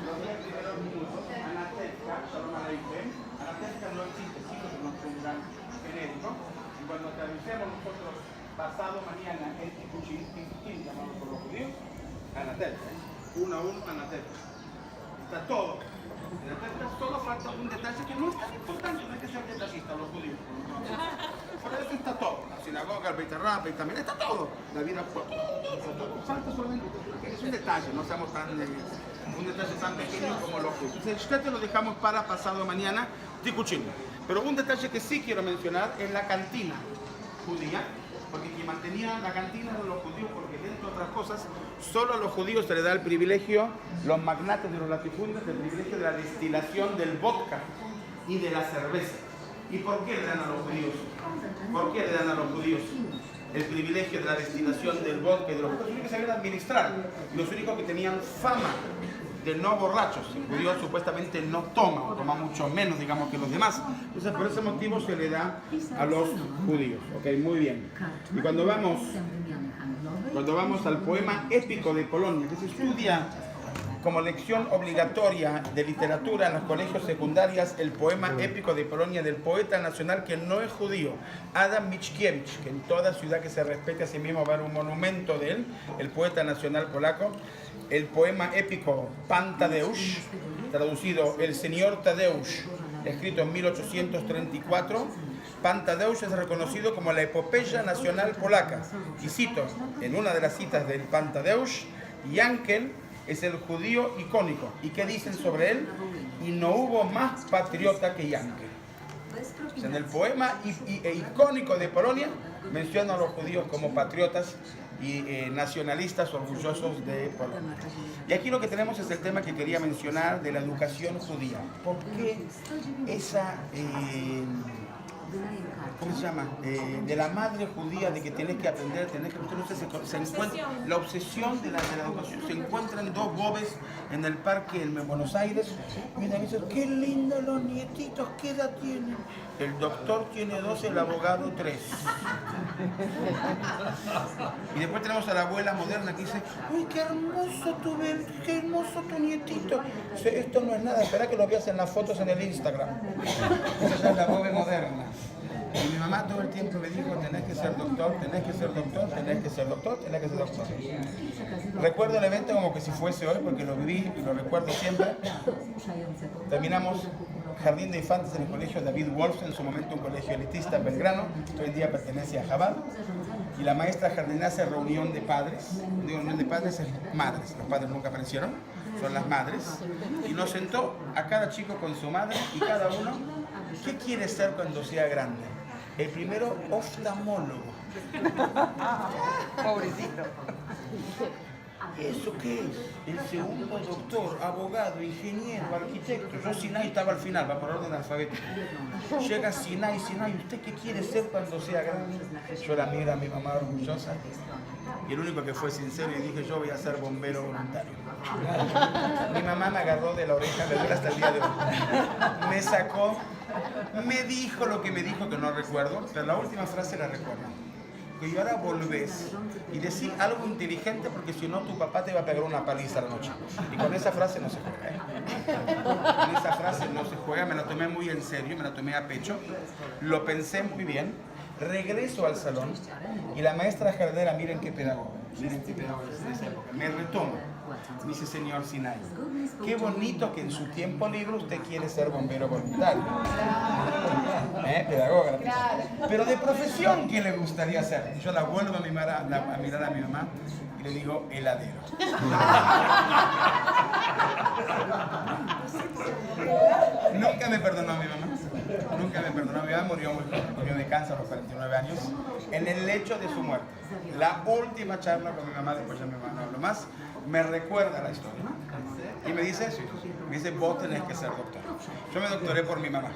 Los 10 primeros minutos, Anateska, Shalom Aleichem. Anateska no existe, sí, porque no es un gran genérico. Y cuando traducemos nosotros pasado mañana el Tikuchín, llamado por los judíos, Anateska, uno a uno, Anateska. Está todo. En Anateska solo falta un detalle que no es tan importante, no hay que ser detallista, los judíos. Por eso está todo. La sinagoga, el Beit Rab, también está todo. La vida fue todo. Falta solamente que es un detalle, no seamos tan un detalle tan pequeño como los judíos. El Shtetl lo dejamos para pasado mañana, Tikuchín. Pero un detalle que sí quiero mencionar es la cantina judía, porque quien mantenía la cantina eran los judíos, porque dentro de otras cosas, solo a los judíos se les da el privilegio, los magnates de los latifundios, el privilegio de la destilación del vodka y de la cerveza. ¿Y por qué le dan a los judíos? ¿Por qué le dan a los judíos el privilegio de la destilación del vodka y de los judíos que sabían administrar? Los únicos que tenían fama de no borrachos. El judío supuestamente no toma, o toma mucho menos, digamos, que los demás. Entonces, por ese motivo se le da a los judíos. Ok, muy bien. Y cuando vamos al poema épico de Polonia, que se estudia como lección obligatoria de literatura en los colegios secundarios, el poema épico de Polonia del poeta nacional que no es judío, Adam Mickiewicz, que en toda ciudad que se respete a sí mismo va a haber un monumento de él, el poeta nacional polaco. El poema épico Pan Tadeusz, traducido El Señor Tadeusz, escrito en 1834. Pan Tadeusz es reconocido como la epopeya nacional polaca. Y cito, en una de las citas del Pan Tadeusz, Yankel es el judío icónico. ¿Y qué dicen sobre él? Y no hubo más patriota que Yankel. En el poema icónico de Polonia menciona a los judíos como patriotas y nacionalistas orgullosos de Polonia. Y aquí lo que tenemos es el tema que quería mencionar de la educación judía. ¿Por qué esa, ¿cómo se llama? De la madre judía, de que tenés que aprender, tenés que... Entonces se encuentra la obsesión de la educación. Se encuentran dos bobes en el parque en Buenos Aires. Mira, dicen, qué lindo los nietitos, ¿qué edad tienen? El doctor tiene 2, el abogado 3. Y después tenemos a la abuela moderna que dice, uy, qué hermoso tu bebé, qué hermoso tu nietito. Dice, esto no es nada, espera que lo veas en las fotos en el Instagram. Esa es la bobe moderna. Y mi mamá todo el tiempo me dijo, tenés que ser doctor, tenés que ser doctor, tenés que ser doctor, tenés que ser doctor. Recuerdo el evento como que si fuese hoy, porque lo viví y lo recuerdo siempre. Terminamos jardín de infantes en el colegio David Wolf, en su momento un colegio elitista en Belgrano, hoy en día pertenece a Jabal. Y la maestra jardinera hace reunión de padres, digo reunión de padres es madres, los padres nunca aparecieron, son las madres. Y nos sentó a cada chico con su madre y cada uno, ¿qué quiere ser cuando sea grande? El primero, oftalmólogo. Pobrecito. ¿Eso qué es? El segundo, doctor, abogado, ingeniero, arquitecto. Yo Sinai estaba al final, va por orden alfabético. Llega Sinai, ¿usted qué quiere ser cuando sea grande? Yo la miro a mi mamá orgullosa. Y el único que fue sincero y dije, yo voy a ser bombero voluntario. Mi mamá me agarró de la oreja, me duele hasta el día de hoy. Me sacó, me dijo lo que me dijo, que no recuerdo, pero la última frase la recuerdo. Que ahora volvés y decís algo inteligente porque si no tu papá te va a pegar una paliza a la noche. Y con esa frase no se juega, Con esa frase no se juega, me la tomé muy en serio, me la tomé a pecho, lo pensé muy bien, regreso al salón y la maestra jardinera, miren qué pedagoga de esa época, me retoma. Me dice, señor Sinai, qué bonito que en su tiempo libre usted quiere ser bombero voluntario. Pedagoga. Pero de profesión, ¿qué le gustaría ser? Y yo la vuelvo a mirar a mi mamá y le digo, heladero. Nunca me perdonó mi mamá. Nunca me perdonó. Mi mamá murió de cáncer a los 49 años en el lecho de su muerte. La última charla con mi mamá, después ya mi mamá no habló más, me recuerda la historia. Y me dice eso. Me dice, vos tenés que ser doctor. Yo me doctoré por mi mamá.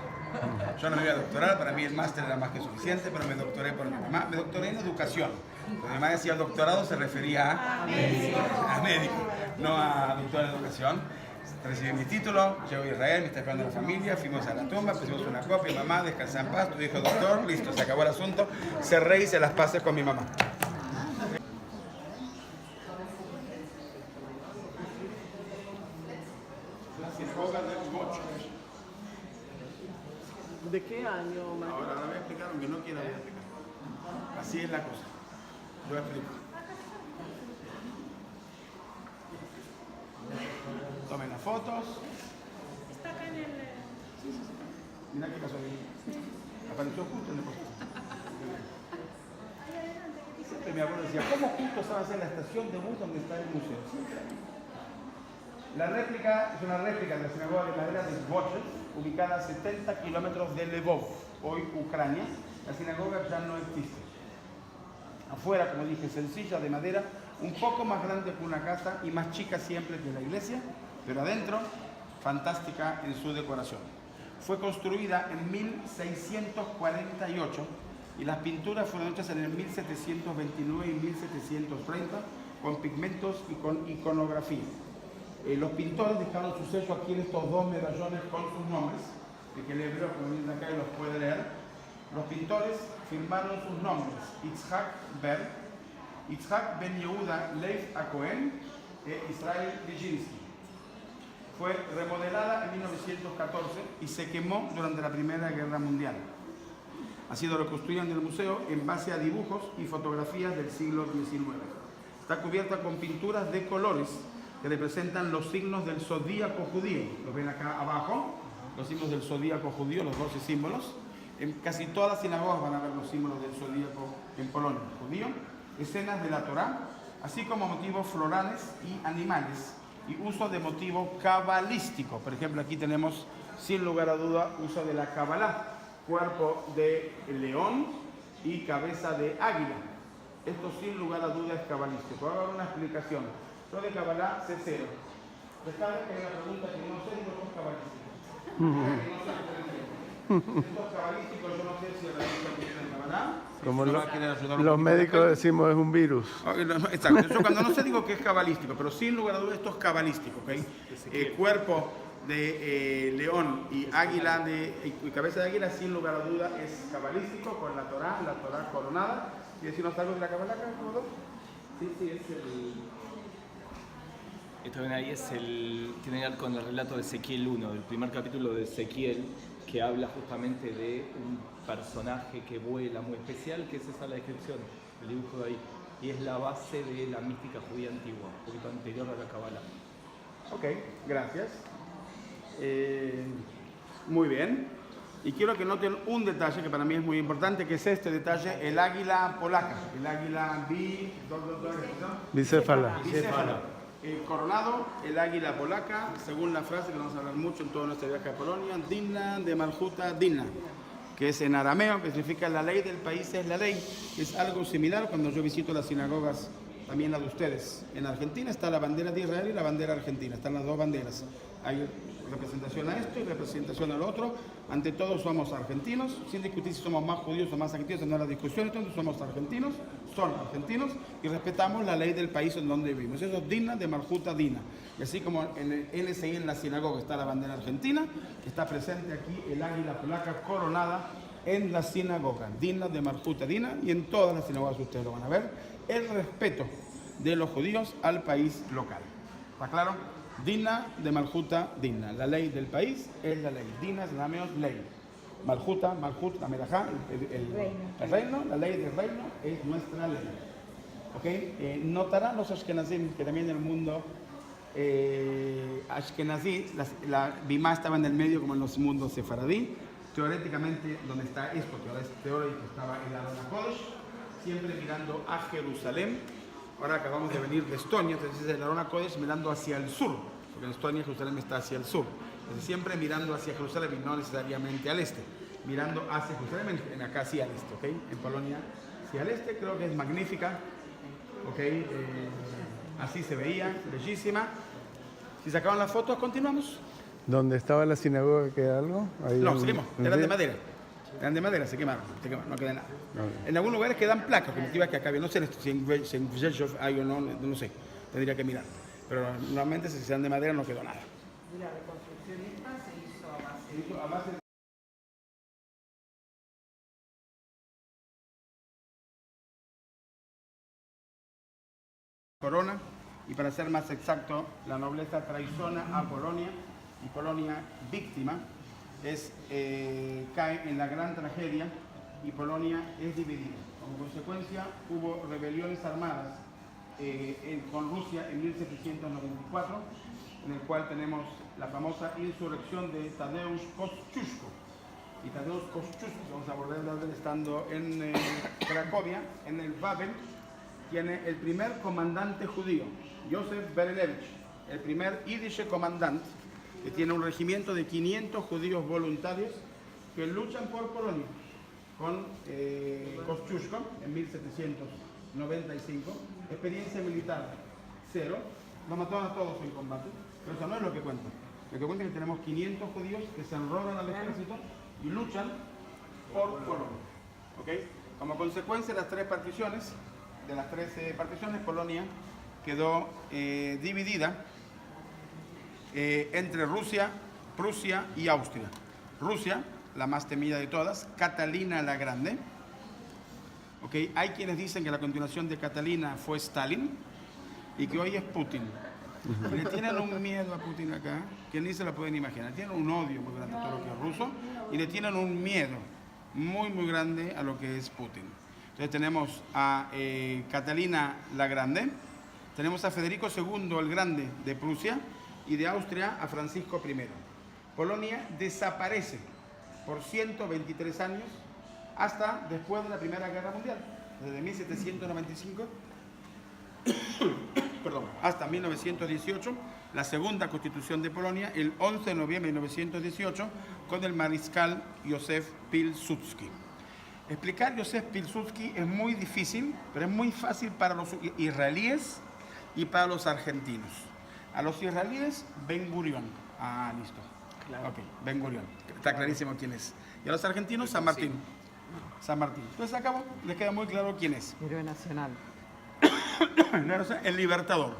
Yo no me iba a doctorar, para mí el máster era más que suficiente, pero me doctoré por mi mamá. Me doctoré en educación. Cuando mi mamá decía doctorado se refería a médico, no a doctor en educación. Recibí mi título, llego a Israel, me está esperando la familia, fuimos a la tumba, pusimos una copia, mamá, descansa en paz, tu hijo doctor, listo, se acabó el asunto, cerré y hice las paces con mi mamá. ¿De qué año, Mario? Ahora voy a explicar, aunque no quiera voy a explicar. Así es la cosa. Voy a explicar. Tomen las fotos. Está acá en el... Mira qué pasó ahí. Apareció justo en el poste. Siempre mi abuelo decía, ¿cómo justo se va a hacer la estación de bus donde está el museo? La réplica es una réplica de la sinagoga de madera de Zvochel, ubicada a 70 kilómetros de Lvov, hoy Ucrania. La sinagoga ya no existe. Afuera, como dije, sencilla, de madera, un poco más grande que una casa y más chica siempre que la iglesia, pero adentro, fantástica en su decoración. Fue construida en 1648 y las pinturas fueron hechas en el 1729 y 1730 con pigmentos y con iconografía. Los pintores dejaron su sello aquí en estos dos medallones con sus nombres, que el hebreo, como vienen acá, los puede leer. Los pintores firmaron sus nombres: Yitzhak Berg, Yitzhak Ben Yehuda Leif Acohen e Israel Nijinsky. Fue remodelada en 1914 y se quemó durante la Primera Guerra Mundial. Ha sido reconstruida en el museo en base a dibujos y fotografías del siglo XIX. Está cubierta con pinturas de colores que representan los signos del zodíaco judío. Lo ven acá abajo, los signos del zodíaco judío, los 12 símbolos. En casi todas las sinagogas van a ver los símbolos del zodíaco en Polonia, judío. Escenas de la Torá, así como motivos florales y animales, y uso de motivo cabalístico. Por ejemplo, aquí tenemos, sin lugar a duda, uso de la Kabbalah, cuerpo de león y cabeza de águila. Esto, sin lugar a duda, es cabalístico. Ahora una explicación. Yo de Kabbalah sé cero. Recuerda que hay una pregunta que no sé, digo, es cabalístico. Esto es cabalístico, yo no sé si la religión tiene Kabbalah. Como los los médicos decimos, es un virus. Exacto. Yo cuando no sé digo que es cabalístico, pero sin lugar a dudas esto es cabalístico. ¿Okay? Cuerpo de león y águila y cabeza de águila, sin lugar a duda es cabalístico, con la Torá coronada. ¿Y decirnos algo de la Kabbalah, Salvador? Sí, es el... Esto ven ahí tiene que ver con el relato de Ezequiel 1, el primer capítulo de Ezequiel, que habla justamente de un personaje que vuela muy especial, que es esa la descripción, el dibujo de ahí, y es la base de la mística judía antigua, un poquito anterior a la Kabbalah. Ok, gracias. Muy bien. Y quiero que noten un detalle que para mí es muy importante, que es este detalle, el águila polaca, el águila Bicéfala. Coronado, el águila polaca, según la frase que vamos a hablar mucho en todo nuestro viaje a Polonia, Dinna de Malhuta Dinna, que es en arameo, que significa la ley del país es la ley. Es algo similar cuando yo visito las sinagogas, también la de ustedes. En Argentina está la bandera de Israel y la bandera argentina, están las dos banderas. Hay representación a esto y representación al otro. Ante todo somos argentinos, sin discutir si somos más judíos o más argentinos, no es la discusión, entonces somos argentinos, son argentinos y respetamos la ley del país en donde vivimos. Eso es Dinna de Malhuta Dinna. Y así como en el LSI, en la sinagoga, está la bandera argentina, está presente aquí el águila polaca coronada en la sinagoga, Dinna de Malhuta Dinna, y en todas las sinagogas ustedes lo van a ver, el respeto de los judíos al país local. ¿Está claro? Dinna de Malhuta Dinna. La ley del país es la ley. Dinna es la ley. Malhuta, la melajá, el reino, la ley del reino es nuestra ley. ¿Okay? Notarán los ashkenazim que también en el mundo ashkenazí, la bimá estaba en el medio como en los mundos sefaradí. Teóricamente, donde está esto, que ahora es teórico, estaba el Arona Kodesh, siempre mirando a Jerusalén. Ahora acabamos de venir de Estonia, entonces el Arona Kodesh mirando hacia el sur, porque en Estonia Jerusalén está hacia el sur. Entonces siempre mirando hacia Jerusalén y no necesariamente al este, mirando hacia Jerusalén, acá sí al este, ¿ok? En Polonia sí al este, creo que es magnífica, ¿ok? Así se veía, bellísima. Si sacaban las fotos, continuamos. ¿Dónde estaba la sinagoga queda algo? Ahí No, en- se quemó. en Eran de sí. madera. Eran de madera, se quemaron, no queda nada. Ok. En algunos lugares quedan placas, como que acá había, no sé si en Rzeszów hay o no, no sé, tendría que mirar. Pero normalmente si sean de madera no quedó nada. Y la reconstrucción esta se hizo a base de... Corona, y para ser más exacto, la nobleza traiciona a Polonia y Polonia víctima cae en la gran tragedia y Polonia es dividida. Como consecuencia hubo rebeliones armadas con Rusia en 1794, en el cual tenemos la famosa insurrección de Tadeusz Kościuszko. Y Tadeusz Kościuszko, vamos a volver a ver estando en Cracovia, en el Babel, tiene el primer comandante judío, Józef Berelewicz, el primer Yiddish comandante, que tiene un regimiento de 500 judíos voluntarios que luchan por Polonia con Kościuszko en 1795. Experiencia militar cero, lo mataron a todos en combate, pero eso no es lo que cuenta. Lo que cuenta es que tenemos 500 judíos que se enrolan al ejército y luchan por Polonia. ¿Okay? Como consecuencia de las tres particiones, Polonia quedó dividida entre Rusia, Prusia y Austria. Rusia, la más temida de todas, Catalina la Grande. ¿Okay? Hay quienes dicen que la continuación de Catalina fue Stalin y que hoy es Putin. Y le tienen un miedo a Putin acá, que ni se lo pueden imaginar. Tienen un odio muy grande a todo lo que es ruso y le tienen un miedo muy, muy grande a lo que es Putin. Entonces tenemos a Catalina la Grande, tenemos a Federico II el Grande de Prusia y de Austria a Francisco I. Polonia desaparece por 123 años hasta después de la Primera Guerra Mundial, desde 1795 hasta 1918, la segunda constitución de Polonia, el 11 de noviembre de 1918, con el mariscal Józef Pilsudski. Explicar Józef Pilsudski es muy difícil, pero es muy fácil para los israelíes y para los argentinos. A los israelíes, Ben Gurión. Ah, listo. Claro. Ok, Ben Gurión. Está clarísimo quién es. Y a los argentinos, San Martín. San Martín. Entonces acá les queda muy claro quién es. Héroe nacional. El libertador,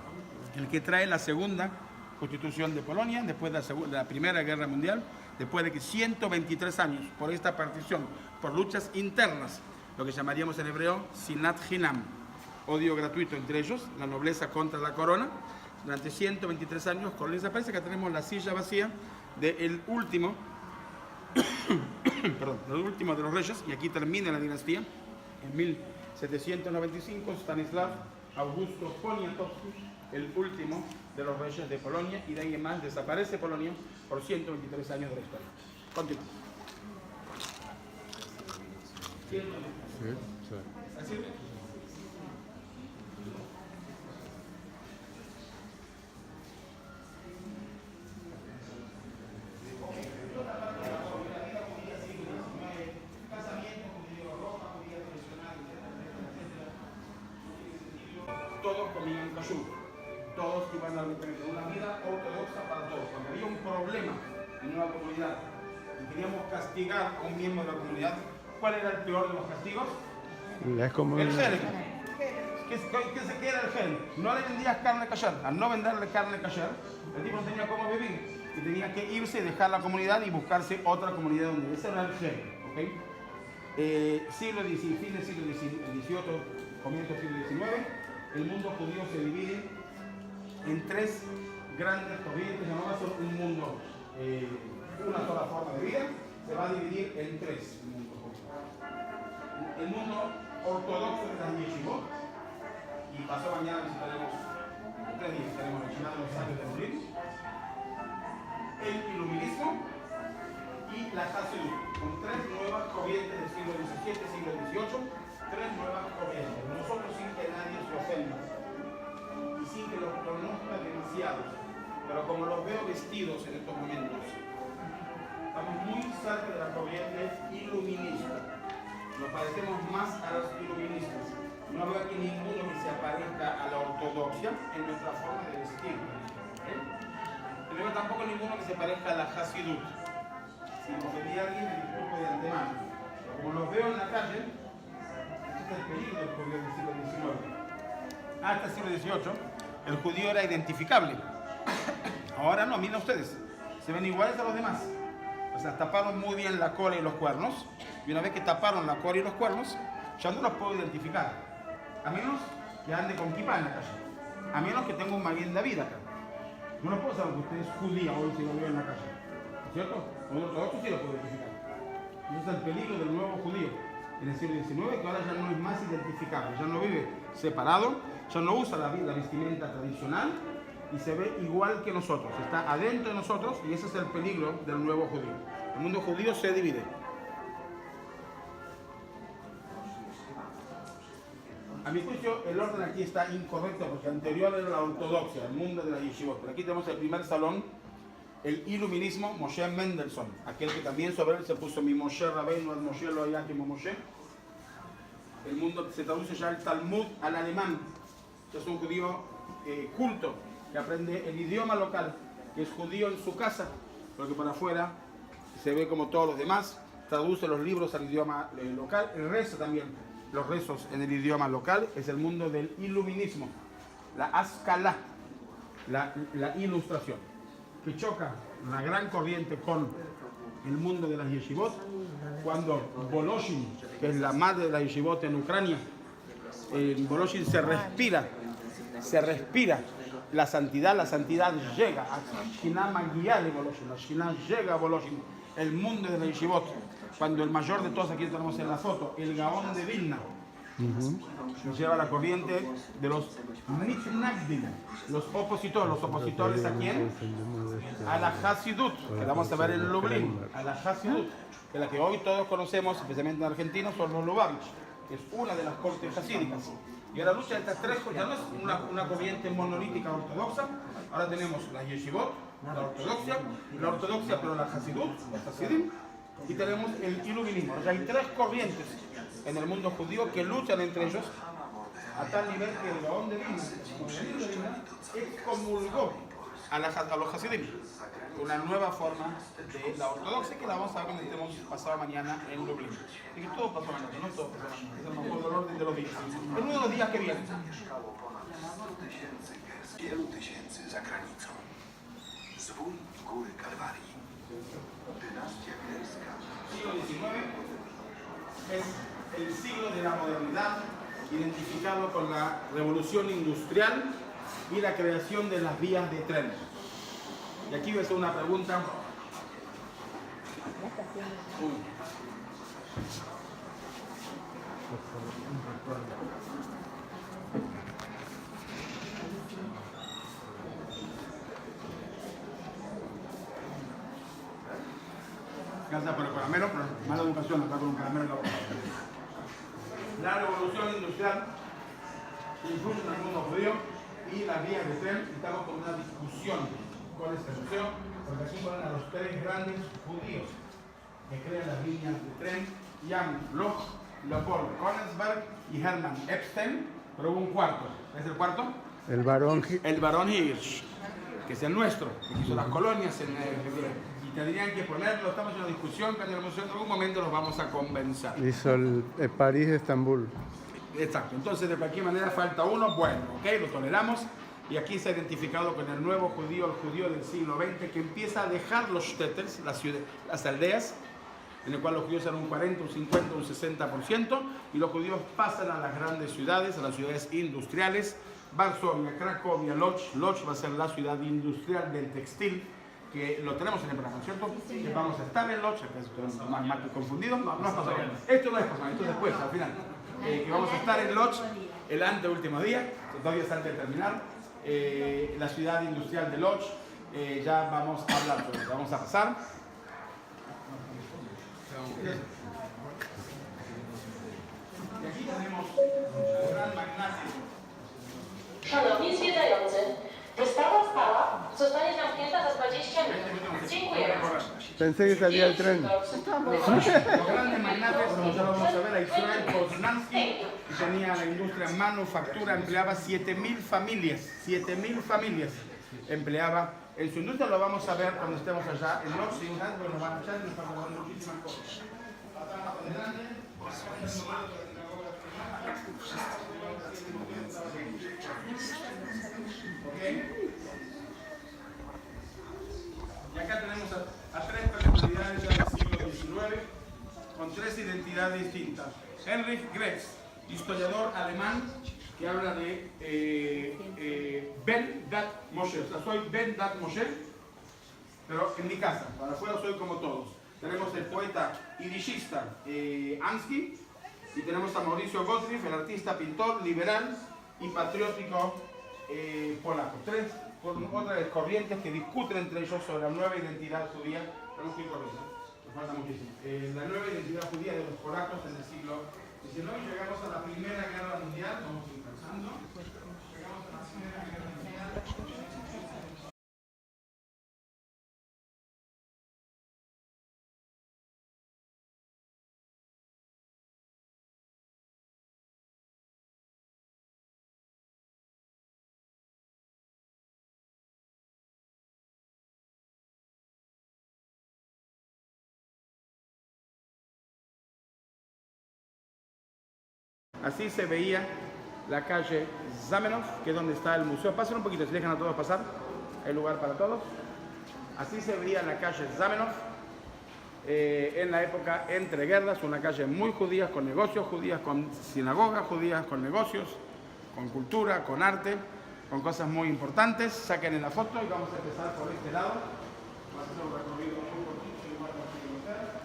el que trae la segunda constitución de Polonia después de la Primera Guerra Mundial, después de que 123 años por esta partición, por luchas internas, lo que llamaríamos en hebreo sinat hinam, odio gratuito entre ellos, la nobleza contra la corona. Durante 123 años, Corona desaparece. Acá tenemos la silla vacía del último, el último de los reyes, y aquí termina la dinastía. En 1795, Stanislav Augusto Poniatowski, el último de los reyes de Polonia, y de ahí en más desaparece Polonia por 123 años de la historia. Continúa. Sí, sí. ¿Así? Todos comían kashrut, todos iban a tener una vida ortodoxa para todos. Cuando había un problema en una comunidad y queríamos castigar a un miembro de la comunidad, ¿cuál era el peor de los castigos? Es como El gel. ¿Qué se queda el gel? No le vendías carne kasher. Al no venderle carne kasher, el tipo no tenía cómo vivir y tenía que irse y dejar la comunidad y buscarse otra comunidad donde. Ese era el gel. ¿Okay? Fin del siglo XVIII, comienzo del siglo XIX, el mundo judío se divide en tres grandes corrientes. No va a ser un mundo, una sola forma de vida, se va a dividir en tres. El mundo ortodoxo de las yeshivot, y pasó mañana visitaremos, en 3 días estaremos mencionando los años de morir, el iluminismo y la Hasidut, con tres nuevas corrientes del siglo XVII, siglo XVIII, tres nuevas corrientes, nosotros sin que nadie se ofenda y sin que los conozca demasiado, pero como los veo vestidos en estos momentos, estamos muy cerca de la corriente iluminista. Nos parecemos más a los iluministas. No veo aquí ninguno que se aparezca a la ortodoxia en nuestra forma de vestir. Y no veo tampoco ninguno que se parezca a la Hasidut. Si me ofendí a alguien, me disculpo de antemano. Pero como los veo en la calle, este es el peligro del judío del siglo XIX. Hasta el siglo XVIII, el judío era identificable. Ahora no, miren ustedes, se ven iguales a los demás. O sea, taparon muy bien la cola y los cuernos, y una vez que taparon la cola y los cuernos, ya no los puedo identificar. A menos que ande con kippah en la calle. A menos que tenga un Maguen David acá. No lo puedo saber que usted es judía hoy si lo veo en la calle. ¿Cierto? O de ortodoxo sí lo puedo identificar. Ese es el peligro del nuevo judío en el siglo XIX, que ahora ya no es más identificable. Ya no vive separado, ya no usa la vestimenta tradicional y se ve igual que nosotros. Está adentro de nosotros y ese es el peligro del nuevo judío. El mundo judío se divide. A mi juicio, el orden aquí está incorrecto porque anterior era la ortodoxia, el mundo de la yeshivot. Pero aquí tenemos el primer salón, el iluminismo, Moshe Mendelssohn, aquel que también sobre él se puso mi Moshe Rabbeinu, al Moshe lo allá como Moshe. El mundo se traduce ya el Talmud al alemán. Es un judío culto que aprende el idioma local, que es judío en su casa, porque por afuera se ve como todos los demás, traduce los libros al idioma local, reza también los rezos en el idioma local. Es el mundo del iluminismo, la Ascalá, la ilustración, que choca una gran corriente con el mundo de las yeshivot, cuando Voloshin, que es la madre de las yeshivot en Ucrania, en Voloshin se respira la santidad llega a Shina Magia de Voloshin, la Shina llega a Voloshin, el mundo de la yeshivot, cuando el mayor de todos, aquí tenemos en la foto, el Gaón de Vilna, lleva la corriente de los Mitnagdim, los opositores a quién? A la Hasidut, que la vamos a ver en Lublin, a la Hasidut, de la que hoy todos conocemos, especialmente en Argentina, son los Lubavitch, que es una de las cortes hasídicas. Y ahora lucha estas tres, ya no es una corriente monolítica ortodoxa, ahora tenemos la yeshivot, la ortodoxia pero la Hasidut, los Hasidim, y tenemos el iluminismo. O sea, hay tres corrientes en el mundo judío que luchan entre ellos a tal nivel que el Gaón de Vilna excomulgó a los Hasidim, una nueva forma de la ortodoxia que la vamos a ver cuando estemos pasado mañana en Lublin. Así que todo pasó mañana, no todo pasó mañana, es el mejor del orden de los días. En uno de los días que vienen. Siglo XIX es el siglo de la modernidad, identificado con la revolución industrial y la creación de las vías de tren. Y aquí voy a hacer una pregunta. Gracias por el caramelo, pero mala educación acá con un caramelo en la boca. La revolución industrial influye en el mundo judío y las vías de tren. Estamos con una discusión. ¿Cuál es la discusión? Porque aquí ponen a los tres grandes judíos que crean las líneas de tren: Jan Bloch, Leopold Königsberg y Hermann Epstein, pero hubo un cuarto. ¿Es el cuarto? El barón Hirsch, que es el nuestro, que hizo las colonias y tendrían que ponerlo. Estamos en una discusión que en algún momento los vamos a convencer. Hizo el París-Estambul. Exacto, entonces de cualquier manera falta uno, bueno, ok, lo toleramos. Y aquí se ha identificado con el nuevo judío, el judío del siglo XX, que empieza a dejar los shtetls, las aldeas, en el cual los judíos eran un 40, un 50, un 60%, y los judíos pasan a las grandes ciudades, a las ciudades industriales. Varsovia, Cracovia, Lodz va a ser la ciudad industrial del textil, que lo tenemos en el programa, ¿cierto? Que vamos a estar en Lodz, más que confundido, no es pasado. Esto no es pasado, esto es después, al final. Que vamos a estar en Lodz el anteúltimo día, 2 días antes de terminar. La ciudad industrial de Lodz, ya vamos a hablar sobre eso, vamos a pasar. Y aquí tenemos el gran magnate. Szanowni zwiedzający, wystawa stała zostanie zamknięta za 20 minut. Dziękuję. Pensé que salía el tren. Los grandes magnates, como ya lo vamos a ver, a Israel Poznansky, que tenía la industria manufactura, empleaba 7.000 familias, 7.000 familias empleaba En su industria lo vamos a ver cuando estemos allá. En Oxy, un rato nos van a echar y nos van a dar muchísimas cosas. Pasamos adelante. ¿Ok? Y acá tenemos a tres personalidades ya del siglo XIX con tres identidades distintas. Heinrich Gretz, historiador alemán que habla de Ben Dat Moshe. O sea, soy Ben Dat Moshe, pero en mi casa, para afuera soy como todos. Tenemos el poeta idishista Ansky y tenemos a Mauricio Gottlieb, el artista, pintor, liberal y patriótico polaco. Tres otras corrientes que discuten entre ellos sobre la nueva identidad judía. Tenemos que ir corriendo, nos falta muchísimo. La nueva identidad judía de los polacos en el siglo XIX. Llegamos a la Primera Guerra Mundial, vamos a ir pasando. Llegamos a la Primera Guerra Mundial. Así se veía la calle Zamenhof, que es donde está el museo. Pasen un poquito, si dejan a todos pasar. Hay lugar para todos. Así se veía la calle Zamenhof en la época entre guerras. Una calle muy judía, con negocios, judías con sinagogas, judías con negocios, con cultura, con arte, con cosas muy importantes. Saquen en la foto y vamos a empezar por este lado. Vamos a hacer un recorrido muy cortito, igual para ustedes.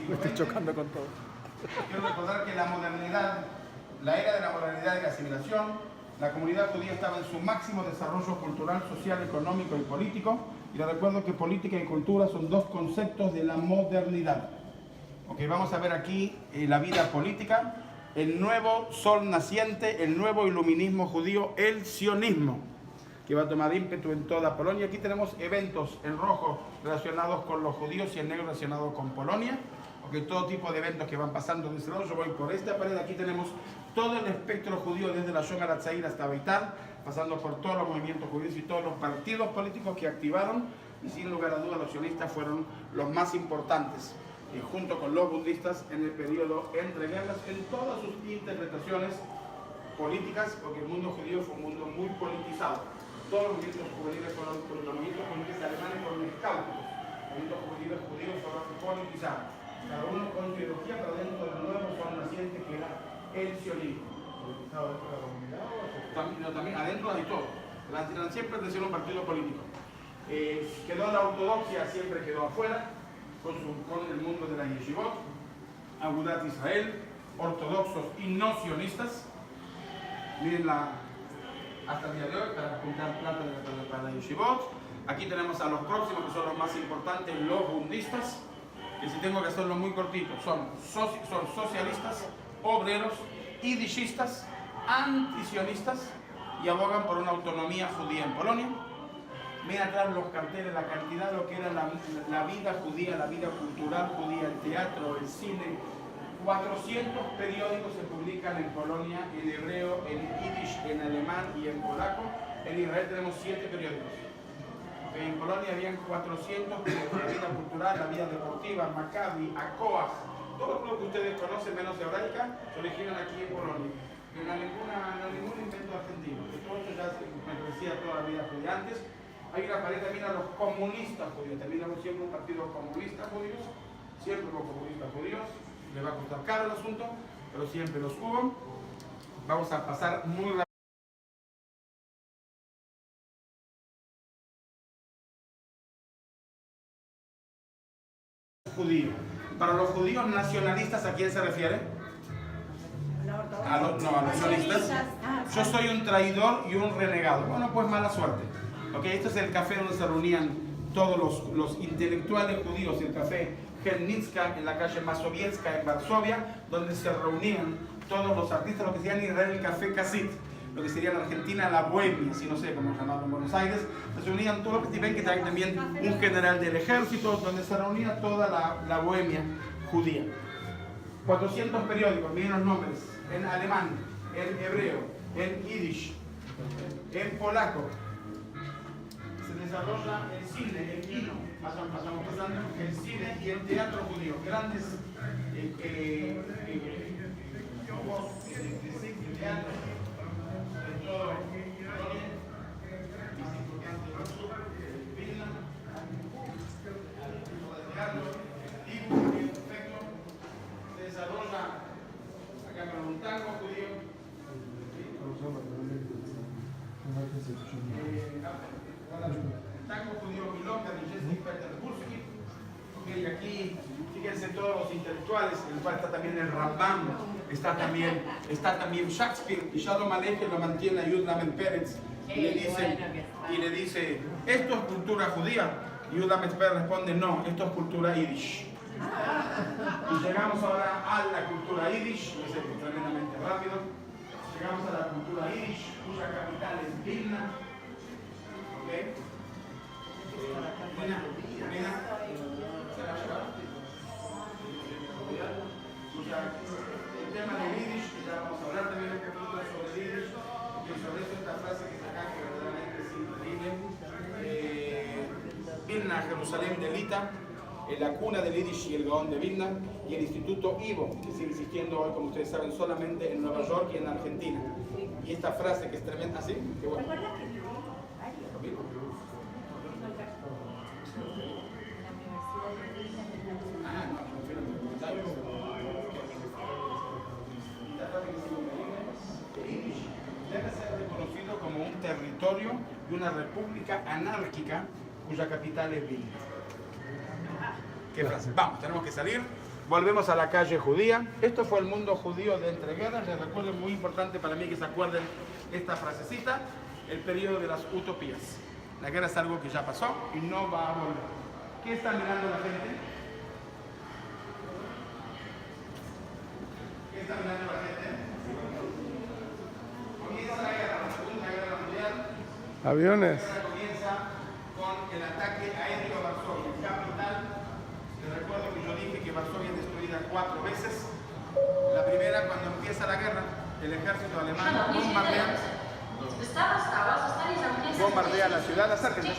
Me estoy chocando con todo. Quiero recordar que la modernidad, la era de la modernidad y la asimilación, la comunidad judía estaba en su máximo desarrollo cultural, social, económico y político. Y les recuerdo que política y cultura son dos conceptos de la modernidad. Ok, vamos a ver aquí la vida política, el nuevo sol naciente, el nuevo iluminismo judío, el sionismo, que va a tomar ímpetu en toda Polonia. Aquí tenemos eventos en rojo relacionados con los judíos y en negro relacionados con Polonia. Porque todo tipo de eventos que van pasando de ese lado. Yo voy por esta pared, aquí tenemos todo el espectro judío, desde la Shomer Hatzair hasta Beitar, pasando por todos los movimientos judíos y todos los partidos políticos que activaron, y sin lugar a dudas los sionistas fueron los más importantes, junto con los budistas en el periodo entre guerras, en todas sus interpretaciones políticas, porque el mundo judío fue un mundo muy politizado. Todos los movimientos juveniles fueron, los movimientos juveniles alemanes fueron escáuticos, los movimientos judíos fueron politizados. Cada uno con su ideología, pero dentro del nuevo sol naciente que era el sionismo. También adentro hay todo. Siempre perteneció a un partido político. Quedó la ortodoxia, siempre quedó afuera, con el mundo de la yeshivot, Agudat Israel, ortodoxos y no sionistas. Miren hasta el día de hoy, para juntar plata para la yeshivot. Aquí tenemos a los próximos, que son los más importantes, los budistas. Que si tengo que hacerlo muy cortito, son socialistas, obreros, idishistas, antisionistas y abogan por una autonomía judía en Polonia. Ven atrás los carteles, la cantidad de lo que era la vida judía, la vida cultural judía, el teatro, el cine. 400 periódicos se publican en Polonia, en hebreo, en yiddish, en alemán y en polaco. En Israel tenemos 7 periódicos. En Polonia habían 400 periódicos, la vida cultural, la vida deportiva, Maccabi, Akoach, todo lo que ustedes conocen menos hebraica, se originan aquí en Polonia. No hay ningún invento argentino. Todo esto ya se decía toda la vida judía. Antes hay una pared también a los comunistas judíos. Terminamos siempre un partido comunista judíos, siempre hubo comunistas judíos. Les va a costar caro el asunto, pero siempre los hubo. Vamos a pasar muy rápido. Judío. Para los judíos nacionalistas, ¿a quién se refiere? A los sionistas. Yo soy un traidor y un renegado. Bueno, pues mala suerte. Okay, este es el café donde se reunían todos los intelectuales judíos, el café Chernitska en la calle Mazowiecka en Varsovia, donde se reunían todos los artistas, lo que se llama en Israel el café Casit, lo que sería en Argentina la bohemia, si no sé cómo llamarlo en Buenos Aires. Se reunían todos los que ven que hay también un general del ejército, donde se reunía toda la bohemia judía. 400 periódicos, miren los nombres, en alemán, en hebreo, en yiddish, en polaco. Se desarrolla el cine, el kino, pasamos pasando, el cine y el teatro judío, grandes grupos de teatro en todo se desarrolla acá con un tango judío. Tango judío Milonga de Jessica Petersburgsky. Y aquí, fíjense todos los intelectuales, en el cual está también el Rambam, está también Shakespeare, y Shalom Aleichem lo mantiene Yud Lamed Peretz, y le dice, ¿esto es cultura judía? Y Yud Lamed Peretz responde, no, esto es cultura yiddish. Y llegamos ahora a la cultura yiddish, que es tremendamente rápido. Llegamos a la cultura yiddish, cuya capital es Vilna. ¿Okay? El tema del yiddish, que ya vamos a hablar también un poquito sobre el yiddish, y sobre eso esta frase que está acá, que verdaderamente es increíble. Vilna, Jerusalén de Lita, la cuna del yiddish y el Gaón de Vilna, y el Instituto Ivo, que sigue existiendo hoy, como ustedes saben, solamente en Nueva York y en Argentina. Y esta frase que es tremenda, ¿sí? Qué bueno. Debe ser reconocido como un territorio de una república anárquica cuya capital es Vilna. ¿Qué frase? Vamos, tenemos que salir. Volvemos a la calle judía. Esto fue el mundo judío de entreguerras. Les recuerdo, muy importante para mí que se acuerden esta frasecita, el periodo de las utopías. La guerra es algo que ya pasó y no va a volver. ¿Qué está mirando la gente? ¿Qué está mirando la gente? Comienza la guerra, la Segunda Guerra Mundial. Aviones. La guerra comienza con el ataque aéreo a Varsovia, capital. Les recuerdo que yo dije que Varsovia es destruida 4 veces. La primera, cuando empieza la guerra, el ejército alemán bombardea la ciudad. Acérquense,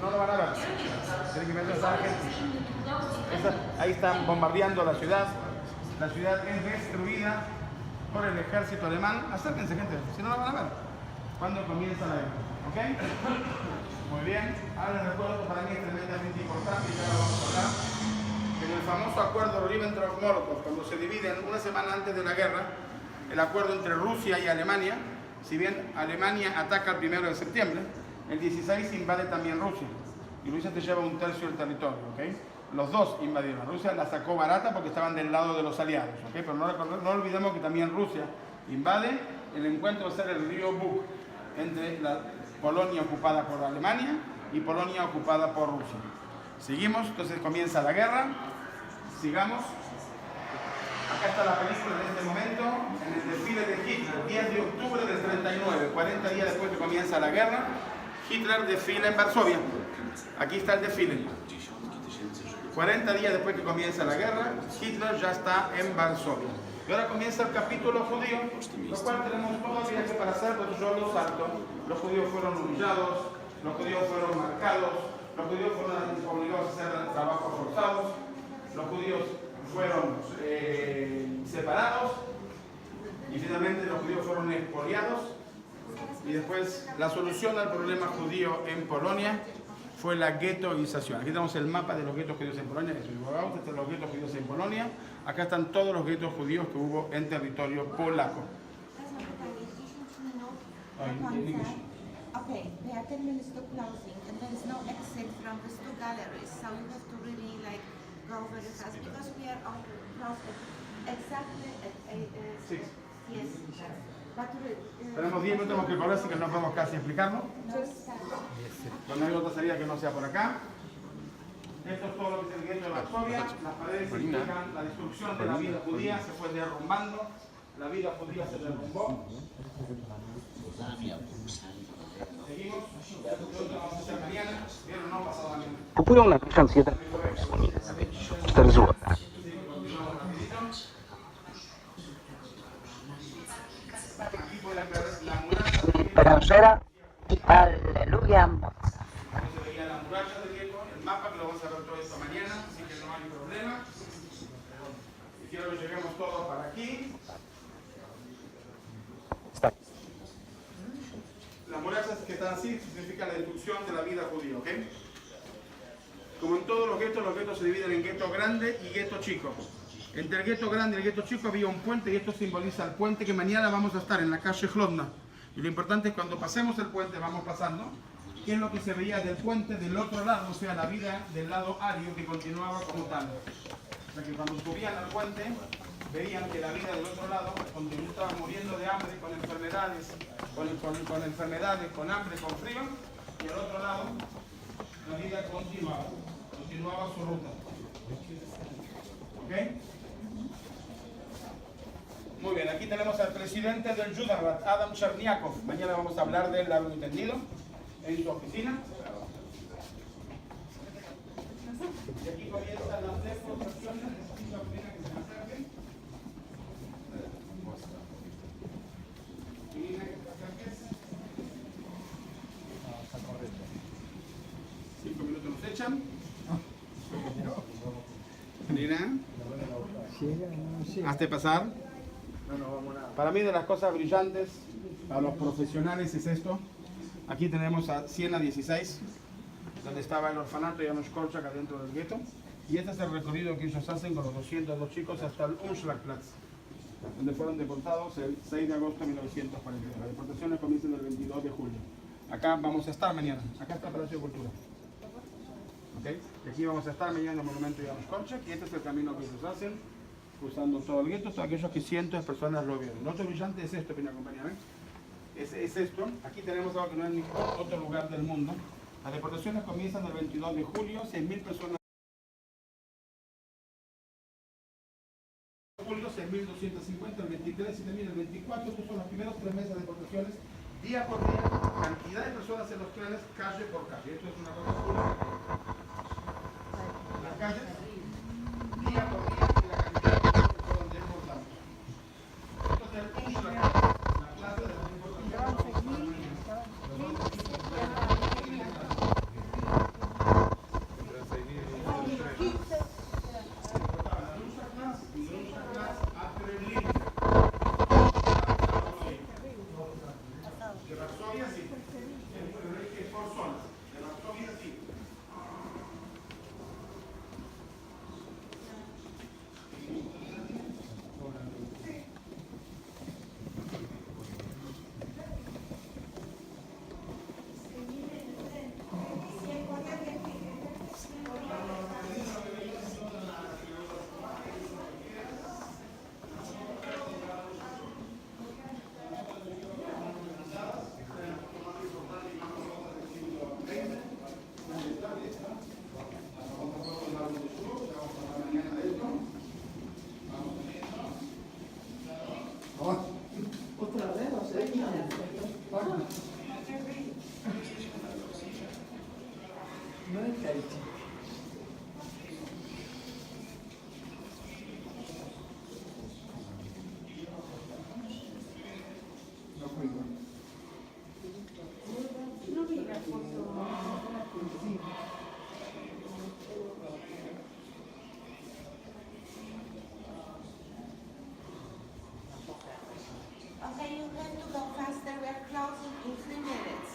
no lo van a ver. Tienen que meter a la gente. Ahí están bombardeando la ciudad. La ciudad es destruida por el ejército alemán. Acérquense, gente, si no la van a ver. ¿Cuándo comienza la guerra? ¿Ok? Muy bien. Ahora les recuerdo que para mí es tremendamente importante, y ya lo vamos a hablar, que en el famoso acuerdo Ribbentrop-Molotov, cuando se dividen una semana antes de la guerra, el acuerdo entre Rusia y Alemania, si bien Alemania ataca el 1 de septiembre, el 16 invade también Rusia. Y Rusia te lleva 1/3 del territorio, ¿ok? Los dos invadieron. Rusia la sacó barata porque estaban del lado de los aliados, ¿ok? Pero no olvidemos que también Rusia invade. El encuentro va a ser el río Bug, entre la Polonia ocupada por Alemania y Polonia ocupada por Rusia. Seguimos, entonces comienza la guerra. Sigamos. Acá está la película en este momento, en el desfile de Hitler, 10 de octubre del 39, 40 días después que comienza la guerra. Hitler desfila en Varsovia. Aquí está el desfile. 40 días después que comienza la guerra, Hitler ya está en Varsovia. Y ahora comienza el capítulo judío, lo cual tenemos todo el viaje para hacer, pero yo lo salto. Los judíos fueron humillados, los judíos fueron marcados, los judíos fueron obligados a hacer trabajos forzados, los judíos fueron separados y finalmente los judíos fueron expoliados. Y después la solución al problema judío en Polonia fue la guetoización. Aquí tenemos el mapa de los guetos judíos en Polonia. Estos están los guetos judíos en Polonia. Acá están todos los guetos judíos que hubo en territorio polaco. Okay, there are 10 minutes to closing, and there is no exit from these 2 galleries, so you have to really go very fast because we are all closed exactly at 8. Yes. Tenemos 10 minutos, tenemos que correr, así que no podemos casi explicarlo. Cuando hay otra salida que no sea por acá. Esto es todo lo que es el gueto de Varsovia. Las paredes indican la destrucción de la vida judía, se fue derrumbando. La vida judía se derrumbó. Seguimos. Vamos a hacer mañana. Vieron, no pasado mañana. Kupują na miesiąc 1 4 zł. Prospera y aleluya. Ahí se veía la muralla del gueto, el mapa, que lo vamos a ver todo esto mañana, así que no hay problema. Y quiero que lleguemos todos para aquí. Las murallas que están así significan la destrucción de la vida judía, ¿ok? Como en todos los guetos se dividen en gueto grande y gueto chico. Entre el gueto grande y el gueto chico había un puente y esto simboliza el puente que mañana vamos a estar en la calle Hlodna. Y lo importante es cuando pasemos el puente, vamos pasando, qué es lo que se veía del puente del otro lado, o sea, la vida del lado ario que continuaba como tal. O sea que cuando subían al puente, veían que la vida del otro lado estaba muriendo de hambre, con enfermedades, con hambre, con frío, y al otro lado la vida continuaba su ruta. ¿Ok? Muy bien, aquí tenemos al presidente del Judenrat, Adam Cherniakov. Mañana vamos a hablar de él, largo y tendido, en su oficina. Y aquí comienzan las demostraciones. Necesito a Melina que se me acerque. Melina, que te acerques. 5 minutos nos echan. Melina, hazte pasar. Para mí, de las cosas brillantes para los profesionales es esto. Aquí tenemos a Siena 16, donde estaba el orfanato Janusz Korczak adentro del gueto. Y este es el recorrido que ellos hacen con los 202 chicos hasta el Umschlagplatz, donde fueron deportados el 6 de agosto de 1942. Las deportaciones comienzan el 22 de julio. Acá vamos a estar mañana. Acá está el Palacio de Cultura. ¿Okay? Y aquí vamos a estar mañana en el monumento de Janusz Korczak. Y este es el camino que ellos hacen, cruzando todo el gueto, todos aquellos que cientos de personas lo vieron. Lo otro brillante es esto, compañía, ¿ven? Es esto. Aquí tenemos algo que no hay en ningún otro lugar del mundo. Las deportaciones comienzan el 22 de julio, 6.000 personas. Julio, 6.250, el 23, 7.000, el 24. Estos son los primeros 3 meses de deportaciones, día por día, cantidad de personas en los trenes, calle por calle. Esto es una cosa pura. Las calles, día por día, y la cantidad de personas que fueron deportadas. Esto es el Umschlagplatz, la plaza de la deportación. De Varsovia sí, es por zonas, de Varsovia sí. Okay, you have to go faster. We are closing in 3 minutes.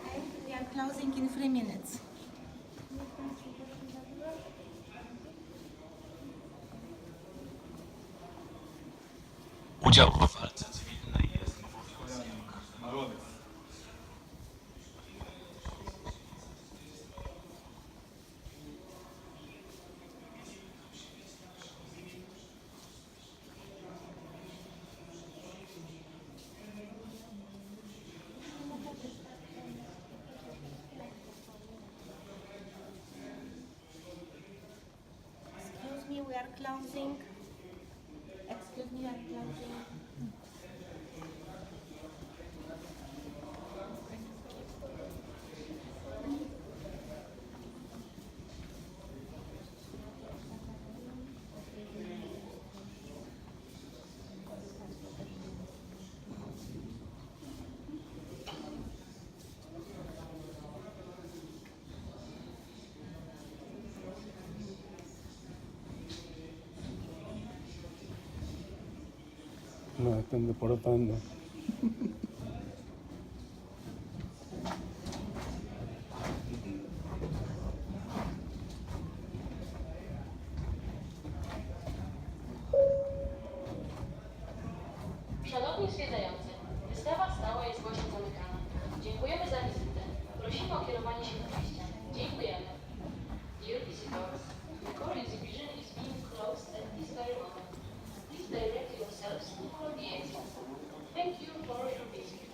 Okay, we are closing in 3 minutes. Udział w walce cywilnej jest obowiązkiem. Excuse me, we are closing. Excuse me, we are closing. Nos están deportando. Szanowni zwiedzający, wystawa stała jest właśnie zamykana. Dziękujemy za wizytę. Prosimy o kierowanie się do wyjścia. Dziękujemy. Dear visitors, the core exhibition is being closed at this very moment. Please direct yourselves toward the exit. Thank you for your visit.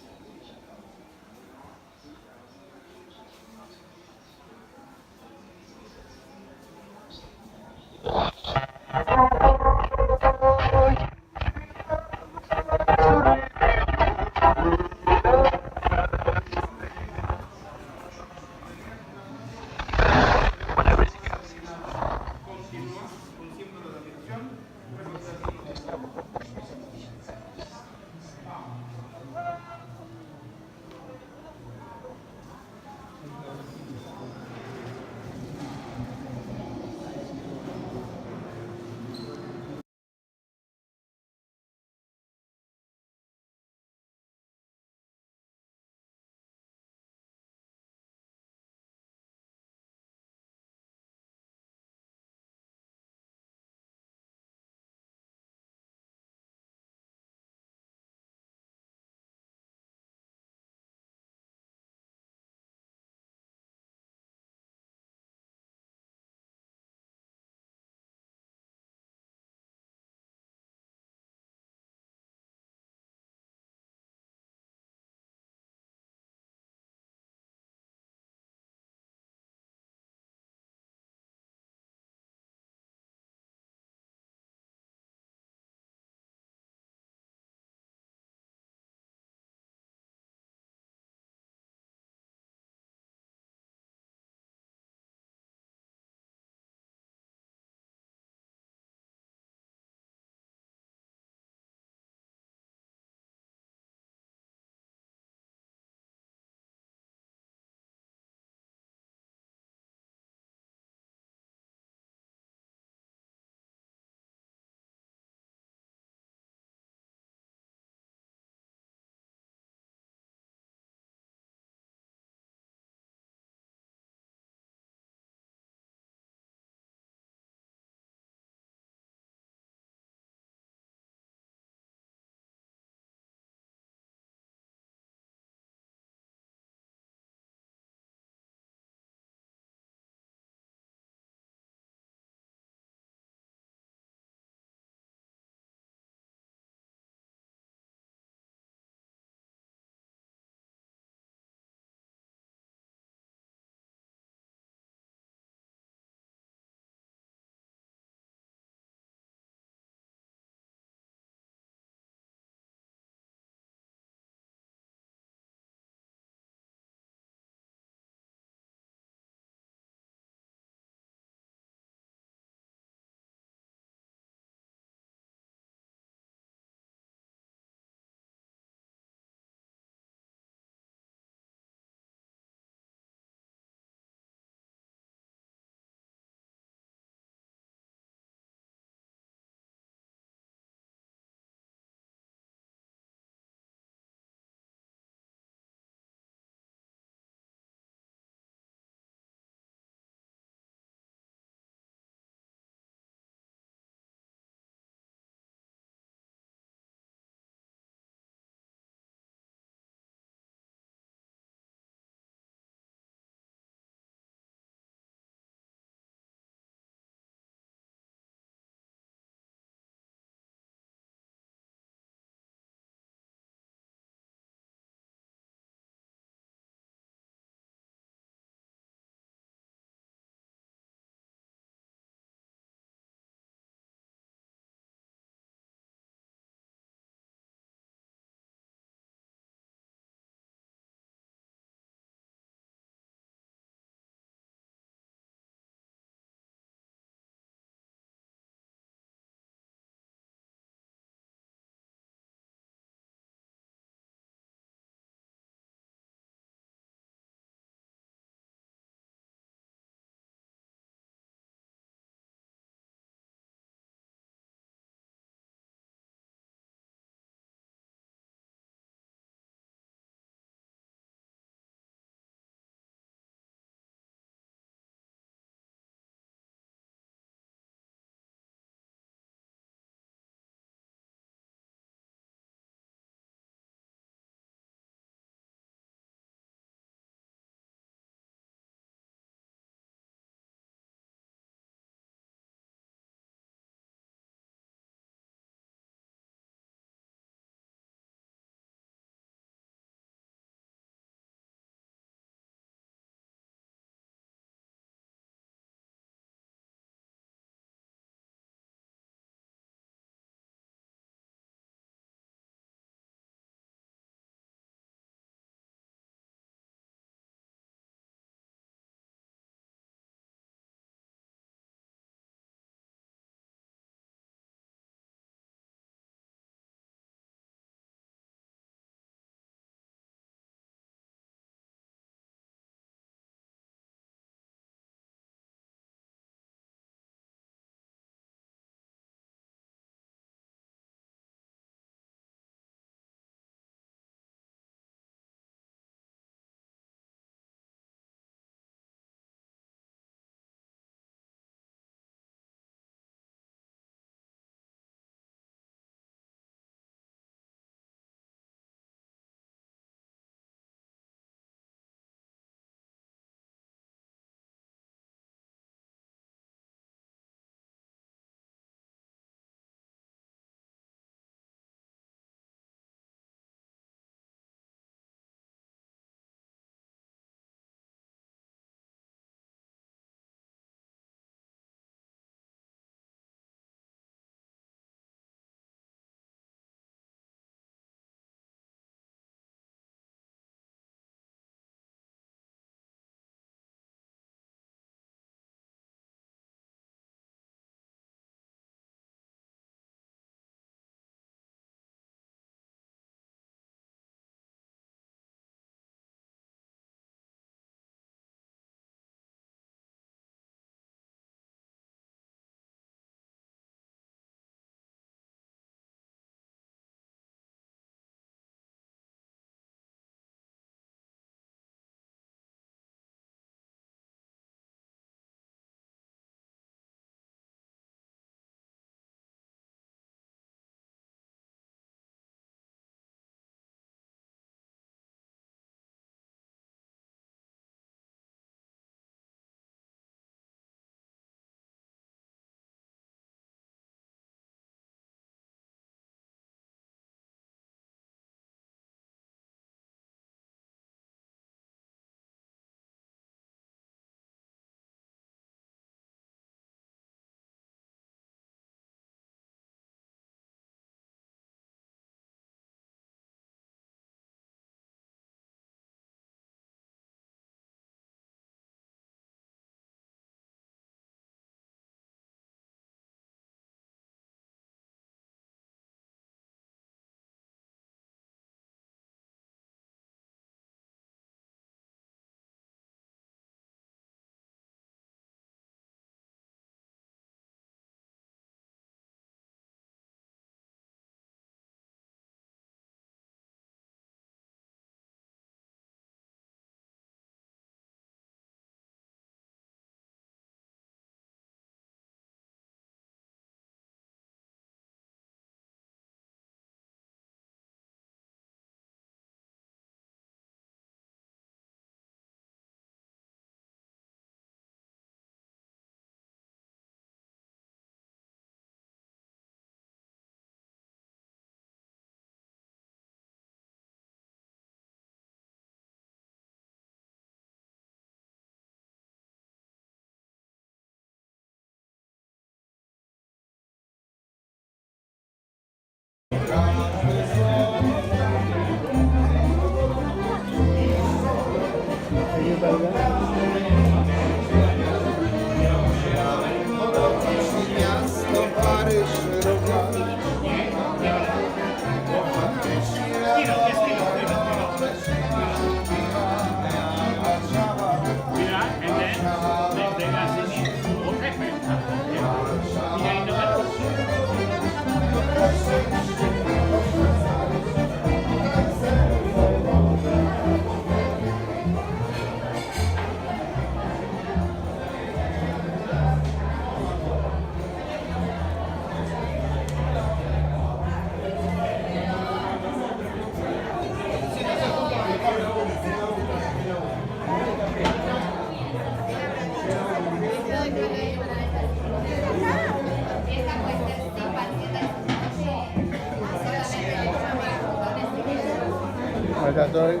Acá estoy.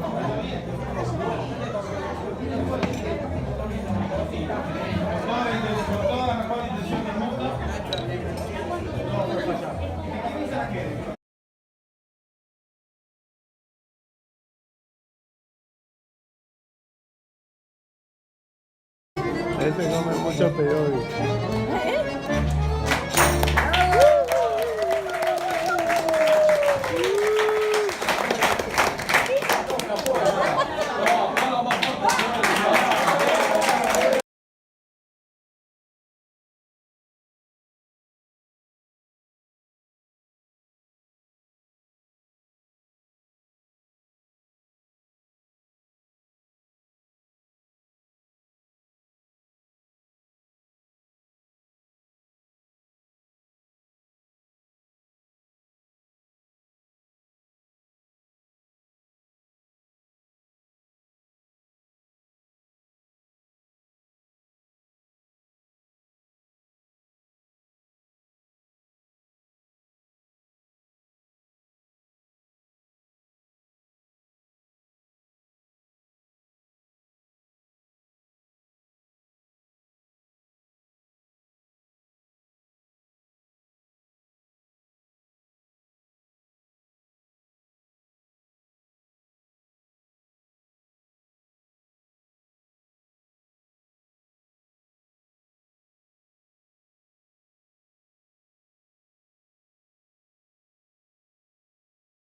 Este come mucho peor.